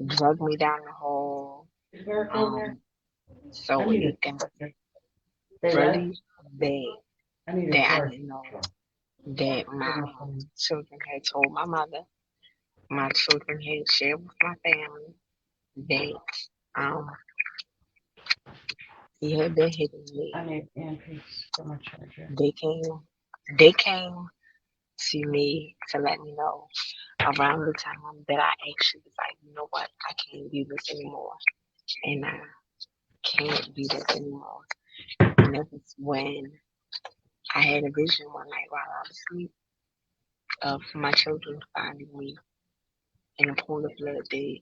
drug me down the hall. Is Miracle over So there? I need it a got They left? really bad I need a that I charge. didn't know that my children had told my mother. My children had shared with my family that he had been hitting me. I need earpiece for my charger. They came to me to let me know around the time that I actually was like, you know what, I can't do this anymore. And I can't do this anymore. And it was when I had a vision one night while I was asleep of my children finding me in a pool of blood dead.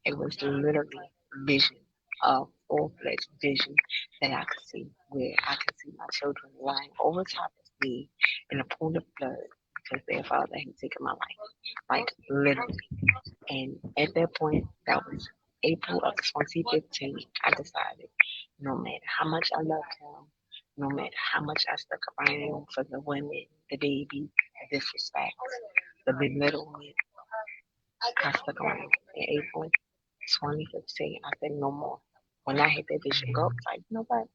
It was literally vision of full-fledged vision that I could see, where I could see my children lying over top of me in a pool of blood because their father had taken my life, like literally. And at that point, that was April of 2015, I decided no matter how much I loved him, no matter how much I stuck around for the women, the baby, the disrespect, the belittlement, I stuck around. In April 2015, I said no more. When I hit that vision go, I was like, you know what?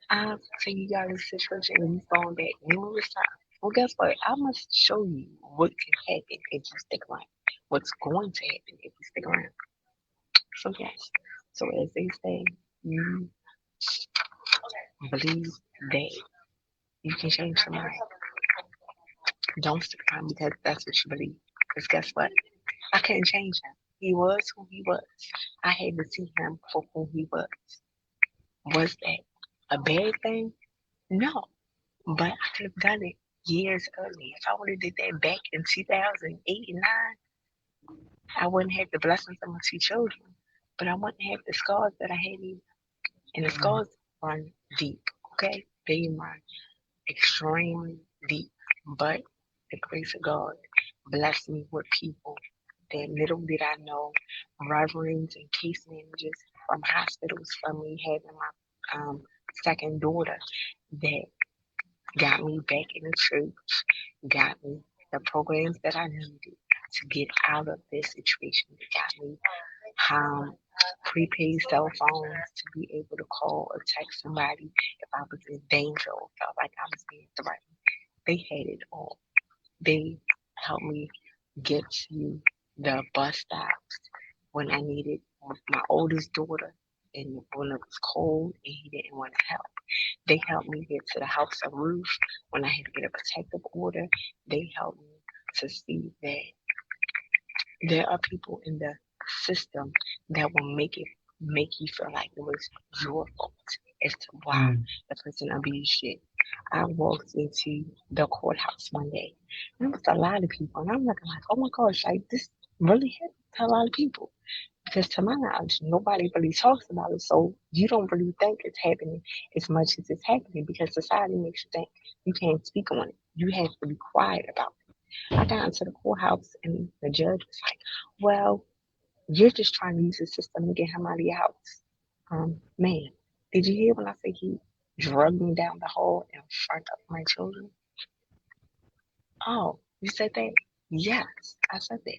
I'll tell you guys this situation and you've gone back numerous times. Well, guess what? I must show you what can happen if you stick around. What's going to happen if you stick around. So yes. So as they say, you believe that you can change somebody. Don't stick around because that's what you believe. Because guess what? I couldn't change him. He was who he was. I had to see him for who he was. Was that a bad thing? No. But I could have done it years earlier. If I would have did that back in 2008 and 9, I wouldn't have the blessings of my two children. But I wouldn't have the scars that I had either. And the scars run deep, okay? They run extremely deep. But the grace of God blessed me with people that little did I know, reverends and case managers from hospitals, from me having my second daughter that got me back in the church, got me the programs that I needed to get out of this situation. It got me prepaid cell phones to be able to call or text somebody if I was in danger or felt like I was being threatened. They had it all. They helped me get to the bus stops when I needed my oldest daughter and when it was cold and he didn't want to help. They helped me get to the house of roof when I had to get a protective order. They helped me to see that there are people in the system that will make you feel like it was your fault as to why the person abused you. I walked into the courthouse one day and there was a lot of people and I'm looking like, oh my gosh, like this really happened to a lot of people. Because to my knowledge, nobody really talks about it. So you don't really think it's happening as much as it's happening because society makes you think you can't speak on it. You have to be quiet about it. I got into the courthouse and the judge was like, well, you're just trying to use the system to get him out of your house. Man, did you hear when I say he drugged me down the hall in front of my children? Oh, you said that? Yes, I said that.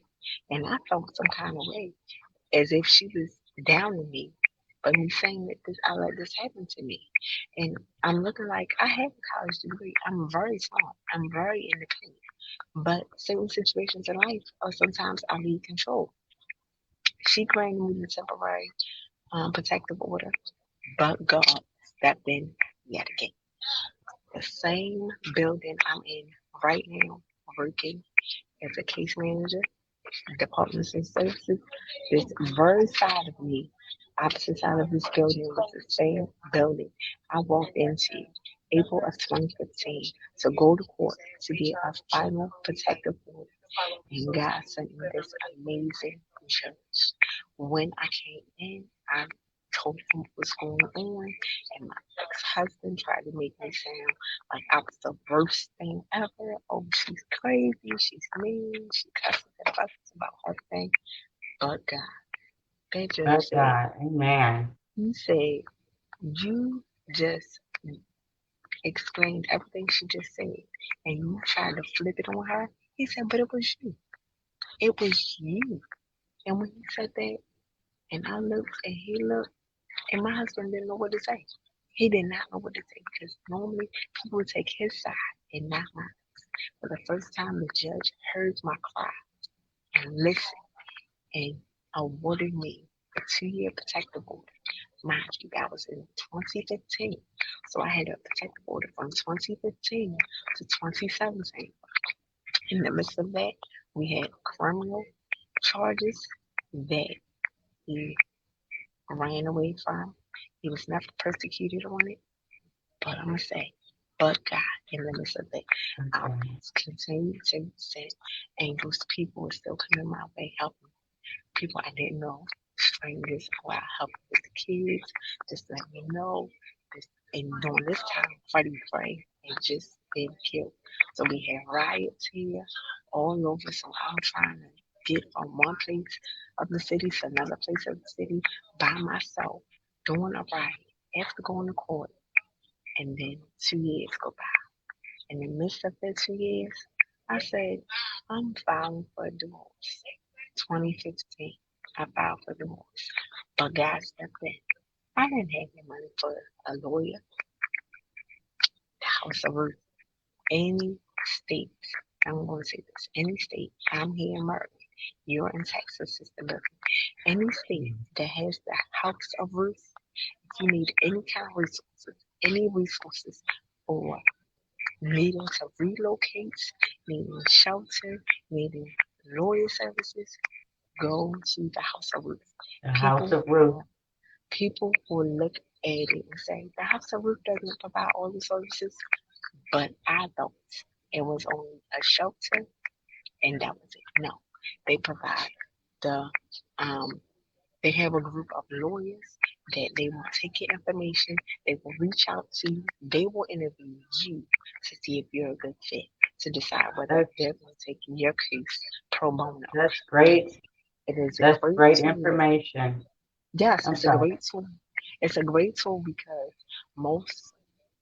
And I felt some kind of way as if she was downing me But me saying that I let this happen to me. And I'm looking like I have a college degree. I'm very smart. I'm very independent. But certain situations in life are sometimes I need control. She granted me the temporary protective order, but God stepped in yet again. The same building I'm in right now, working as a case manager, departments and services, this very side of me, opposite side of this building was the same building I walked into April of 2015 to go to court to get a final protective order. And God sent me this amazing judge. When I came in, I told him what was going on, and my ex-husband tried to make me sound like I was the worst thing ever. Oh, she's crazy, she's mean, she cusses and fusses about everything. But God, that judge But said, God, amen. he said, you just explained everything she just said, and you tried to flip it on her. He said, but it was you. It was you. And when he said that, and I looked and he looked, and my husband didn't know what to say. He did not know what to say because normally people would take his side and not mine. For the first time, the judge heard my cry and listened and awarded me a 2-year protective order. Mind you, that was in 2015. So I had a protective order from 2015 to 2017. In the midst of that, we had criminal charges that he ran away from. He was never persecuted on it. But I'm gonna say, but God, in the midst of that, I Okay. continue to send angels. People were still coming my way, helping people I didn't know, strangers who I helped with the kids, just let me know. And during this time, Freddie Gray had just been killed. So we had riots here all over. So I'm trying to get from one place of the city to another place of the city by myself, doing a riot, after going to court, and then 2 years go by. In the midst of that 2 years, I said, I'm filing for a divorce. 2015, I filed for divorce. But God stepped in. I didn't have the money for a lawyer. The House of Ruth, any state, I'm going to say this, any state, I'm here in Maryland, you're in Texas, Sister Billy. Any state that has the House of Ruth, if you need any kind of resources, any resources for needing to relocate, needing shelter, needing lawyer services, go to the House of Ruth. The House of Ruth. People will look at it and say, the House of Ruth doesn't provide all the services, but I thought it was only a shelter and that was it. No, they provide the they have a group of lawyers that they will take your information, they will reach out to you, they will interview you to see if you're a good fit, to decide whether they're going to take your case pro bono. That's great. It is a That's great great tool. information. Yes, I'm it's a sorry. great tool. It's a great tool because most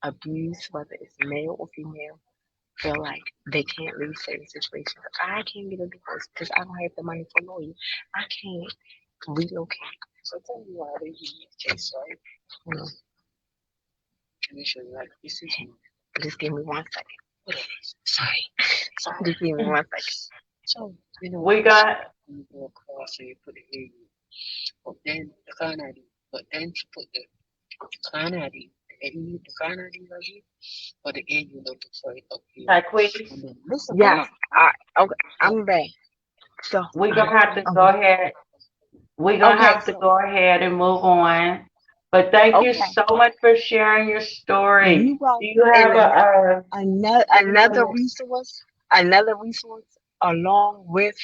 abuse, whether it's male or female, feel like they can't leave certain situations. I can't get a divorce because I don't have the money for a lawyer. I can't relocate. So tell me why they use this case, right? You know, like this is just give me 1 second. Sorry. Sorry, just give me 1 second. So, We got you go across and you put it in, but then the kind ID, but then to put the kind ID, the kind ID right here, or the annual number for it up here. Taquise. And then listen, yes, okay, I'm back. So, We're gonna have to go okay, ahead. We're gonna okay, have to go ahead and move on. But thank you okay. so much for sharing your story. You Do welcome. you have And a another resource along with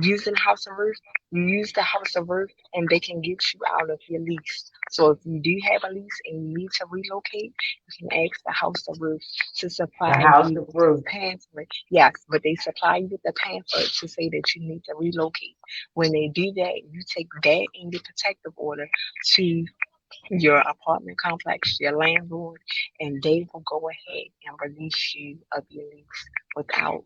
using House of Roof, you use the House of Roof and they can get you out of your lease. So if you do have a lease and you need to relocate, you can ask the House of Roof to the supply House you of with Ruth? the pamphlet. Yes, but they supply you with the pamphlet to say that you need to relocate. When they do that, you take that in your protective order to your apartment complex, your landlord, and they will go ahead and release you of your lease without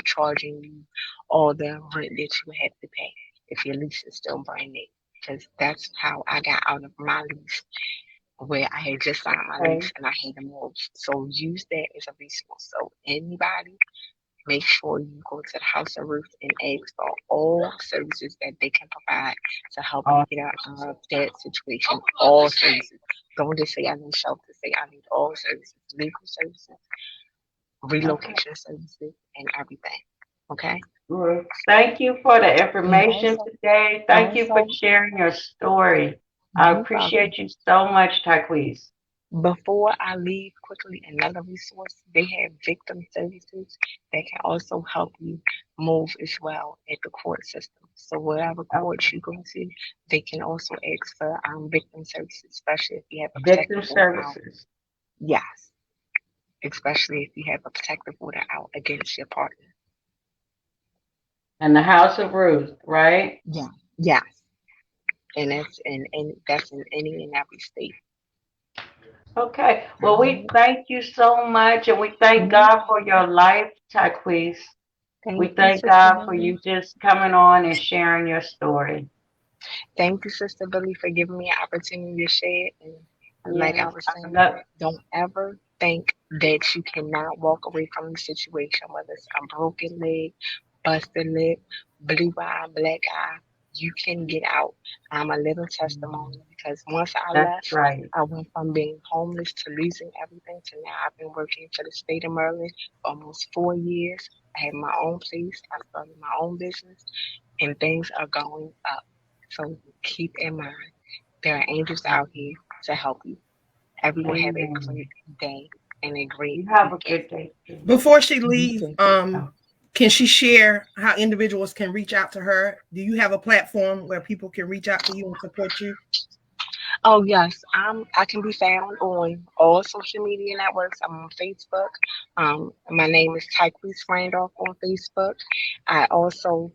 charging you all the rent that you have to pay if your lease is still brand new. because that's how I got out of my lease where I had just signed my Okay. lease and I had to move. So use that as a resource. So anybody, make sure you go to the House of Ruth and ask for all services that they can provide to help you get out of that situation. All services. Don't just say I need shelter. Say I need all services, legal services, Okay. relocation services, and everything. Okay. Well, thank you for the And information today. Thank you for also, sharing your story. I you welcome. appreciate you so much, Taquise. Before I leave quickly, another resource, they have victim services that can also help you move as well at the court system. So wherever court Okay. you go to, they can also ask for victim services, especially if you have a Victim protective order out. services Yes, especially if you have a protective order out against your partner. and the House of Ruth, right? Yeah. Yes. And that's in any and every state. Okay. All Well, we right. thank you so much, and we thank You're God for your welcome. life, Taquise. We Thank you, thank Sister God for Billy. you just coming on and sharing your story. Thank you, Sister Billy, for giving me an opportunity to share. And like I Yes, was I saying, love. don't ever think that you cannot walk away from the situation, whether it's a broken leg, busted lip, blue eye, black eye. You can get out. I'm a living testimony because once I That's left, right. I went from being homeless to losing everything to now I've been working for the state of Maryland for almost 4 years. I have my own place. I started my own business and things are going up. So keep in mind, there are angels out here to help you. Everyone have a Amen. great day and a great You have a weekend. good day too. Before she You leaves, too. Oh, can she share how individuals can reach out to her? Do you have a platform where people can reach out to you and support you? Oh yes, I can be found on all social media networks. I'm on Facebook. My name is Tyquise Randolph on Facebook. I also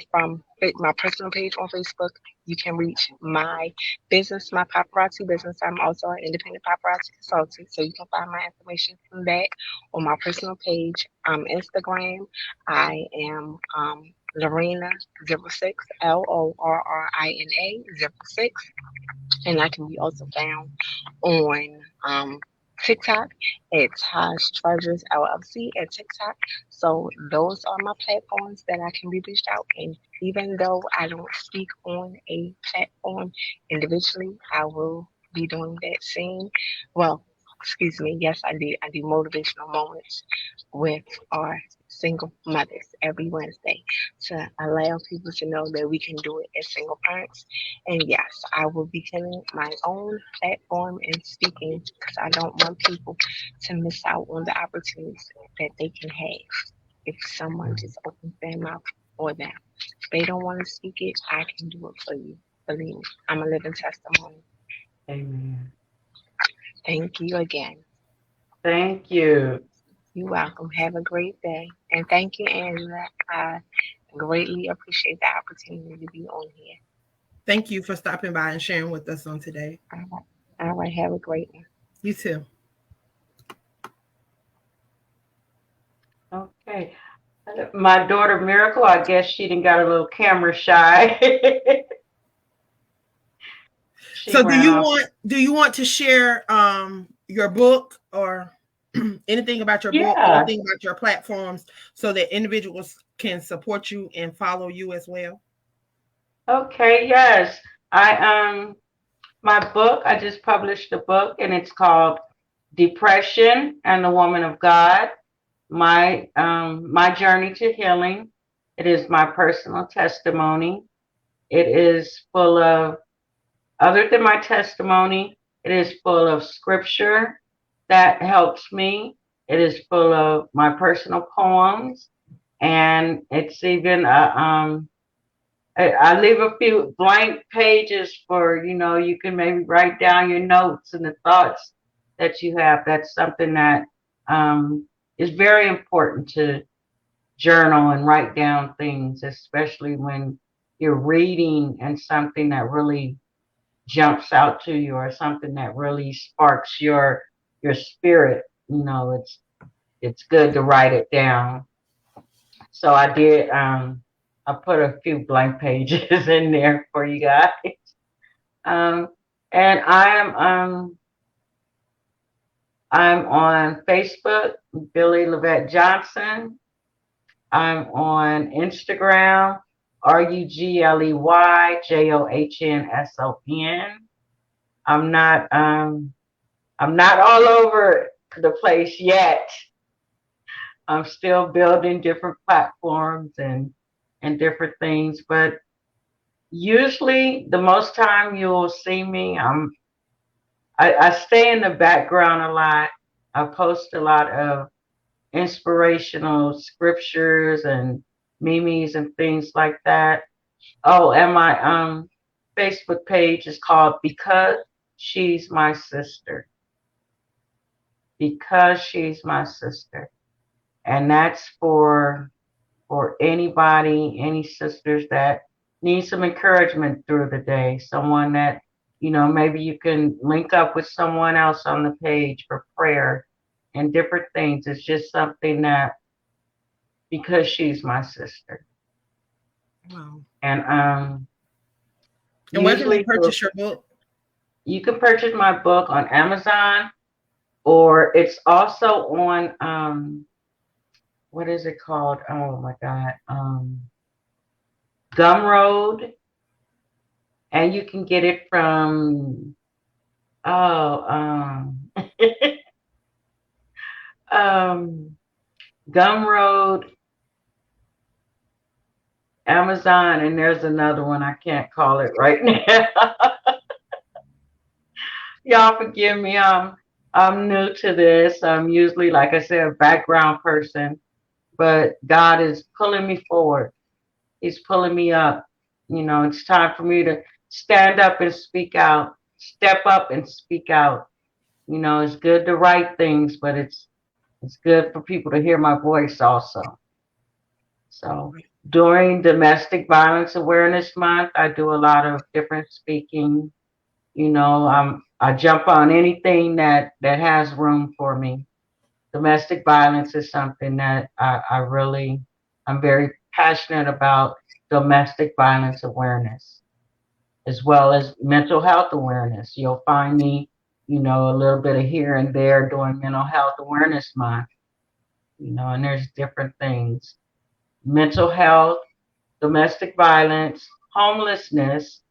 from my personal page on Facebook, you can reach my business, my paparazzi business. I'm also an independent paparazzi consultant, so you can find my information from that on my personal page. Instagram, I am Lorena 06 LORRINA 06, and I can be also found on TikTok at Taj Treasures LLC at TikTok. So those are my platforms that I can be reached out. And even though I don't speak on a platform individually, I will be doing that same. Well, excuse me. Yes, I did. I do motivational moments with our single mothers every Wednesday to allow people to know that we can do it as single parents. And yes, I will be getting my own platform and speaking because I don't want people to miss out on the opportunities that they can have if someone just opens their mouth for them. If they don't want to speak it, I can do it for you. Believe me, I'm a living testimony. amen. Thank you again. Thank you. You're welcome. Have a great day. And thank you, Angela. I greatly appreciate the opportunity to be on here. Thank you for stopping by and sharing with us on today. All right. All right. Have a great one. You too. Okay. My daughter Miracle, I guess she didn't got a little camera shy. She So ran off. do you want to share your book or anything about your book, Yeah. anything about your platforms so that individuals can support you and follow you as well? Okay, yes. I my book, I just published a book and it's called Depression and the Woman of God. My journey to healing. It is my personal testimony. It is full of, other than my testimony, it is full of scripture that helps me. It is full of my personal poems, and it's even I leave a few blank pages for, you can maybe write down your notes and the thoughts that you have. That's something that is very important to journal and write down things, especially when you're reading and something that really jumps out to you or something that really sparks your spirit. It's good to write it down. So I did I put a few blank pages in there for you guys. Um, and I'm on Facebook, Billy Levette Johnson. I'm on Instagram, RUGLEYJOHNSON. I'm not I'm not all over the place yet. I'm still building different platforms and different things, but usually the most time you'll see me, I stay in the background a lot. I post a lot of inspirational scriptures and memes and things like that. Oh, and my Facebook page is called Because She's My Sister. Because She's My Sister. And that's for anybody, any sisters that need some encouragement through the day. Someone that, maybe you can link up with someone else on the page for prayer and different things. It's just something that, because she's my sister. Wow. And And where can they usually purchase your book? you can purchase my book on Amazon, or it's also on what is it called? Oh my God. Gumroad. And you can get it from oh um Gumroad, Amazon, and there's another one I can't call it right now. Y'all forgive me. I'm new to this. I'm usually, like I said, a background person, but God is pulling me forward. He's pulling me up. It's time for me to stand up and speak out, step up and speak out. It's good to write things, but it's good for people to hear my voice also. So during Domestic Violence Awareness Month, I do a lot of different speaking. I jump on anything that has room for me. Domestic violence is something that I'm very passionate about. Domestic violence awareness, as well as mental health awareness. You'll find me, a little bit of here and there during Mental Health Awareness Month. And there's different things: mental health, domestic violence, homelessness,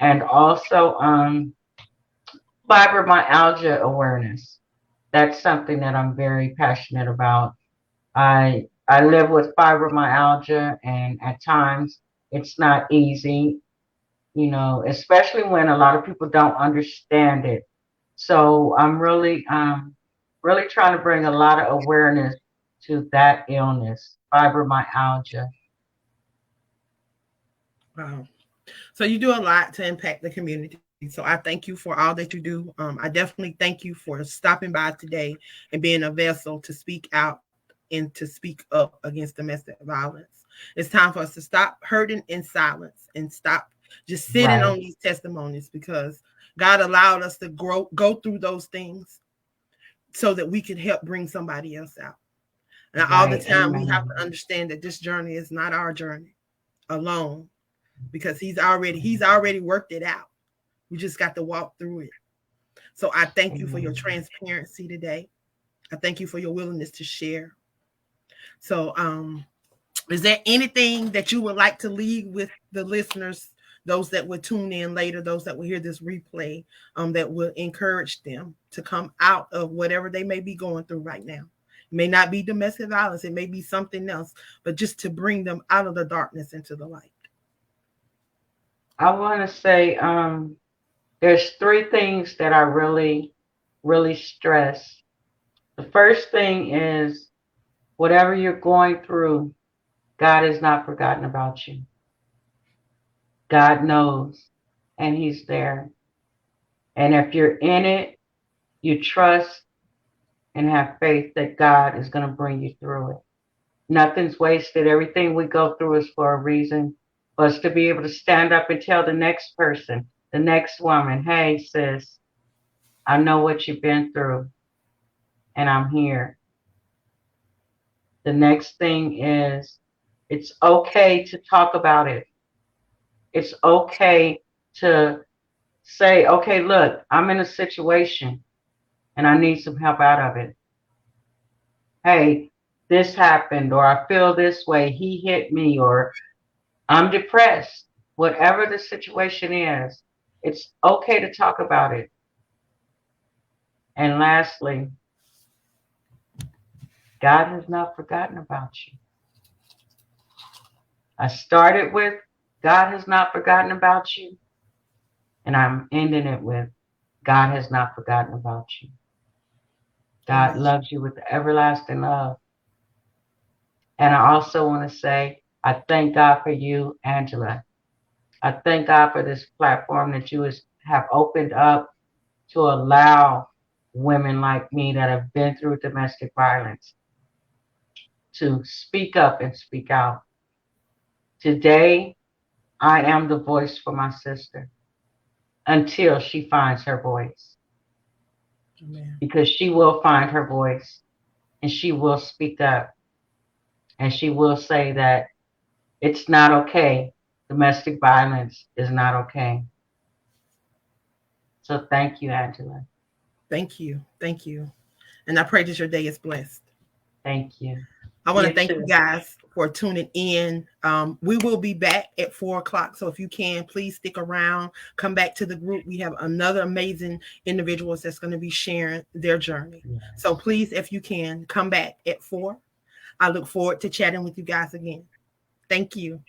and also fibromyalgia awareness. That's something that I'm very passionate about. I live with fibromyalgia, and at times it's not easy, especially when a lot of people don't understand it. So I'm really trying to bring a lot of awareness to that illness, fibromyalgia. Wow. So you do a lot to impact the community. So I thank you for all that you do. I definitely thank you for stopping by today and being a vessel to speak out and to speak up against domestic violence. It's time for us to stop hurting in silence and stop just sitting on Right. these testimonies, because God allowed us to go through those things so that we could help bring somebody else out. And all the Right. time we have to Amen. understand that this journey is not our journey alone, because he's already worked it out. We just got to walk through it. So I thank you for your Amen. transparency today. I thank you for your willingness to share. So is there anything that you would like to leave with the listeners, those that would tune in later, those that will hear this replay, that will encourage them to come out of whatever they may be going through right now? It may not be domestic violence, it may be something else, but just to bring them out of the darkness into the light. I want to say there's three things that I really stress. The first thing is, whatever you're going through, God has not forgotten about you. God knows, and He's there. And if you're in it, you trust and have faith that God is going to bring you through it. Nothing's wasted. Everything we go through is for a reason. For us to be able to stand up and tell the next person, the next woman, hey, sis, I know what you've been through, and I'm here. The next thing is, it's okay to talk about it. It's okay to say, okay, look, I'm in a situation and I need some help out of it. Hey, this happened, or I feel this way, he hit me, or I'm depressed. Whatever the situation is, it's okay to talk about it. And lastly, God has not forgotten about you. I started with God has not forgotten about you, and I'm ending it with God has not forgotten about you. God Amen. loves you with everlasting love. And I also want to say, I thank God for you, Angela. I thank God for this platform that you have opened up to allow women like me that have been through domestic violence to speak up and speak out. Today, I am the voice for my sister until she finds her voice, Amen. because she will find her voice and she will speak up and she will say that it's not okay. Domestic violence is not okay. So thank you, Angela. Thank you. Thank you. And I pray that your day is blessed. Thank you. I want to You thank you too. guys for tuning in. We will be back at 4 o'clock. So if you can, please stick around, come back to the group. We have another amazing individuals that's going to be sharing their journey. So Yes. please, if you can, come back at 4. I look forward to chatting with you guys again. Thank you.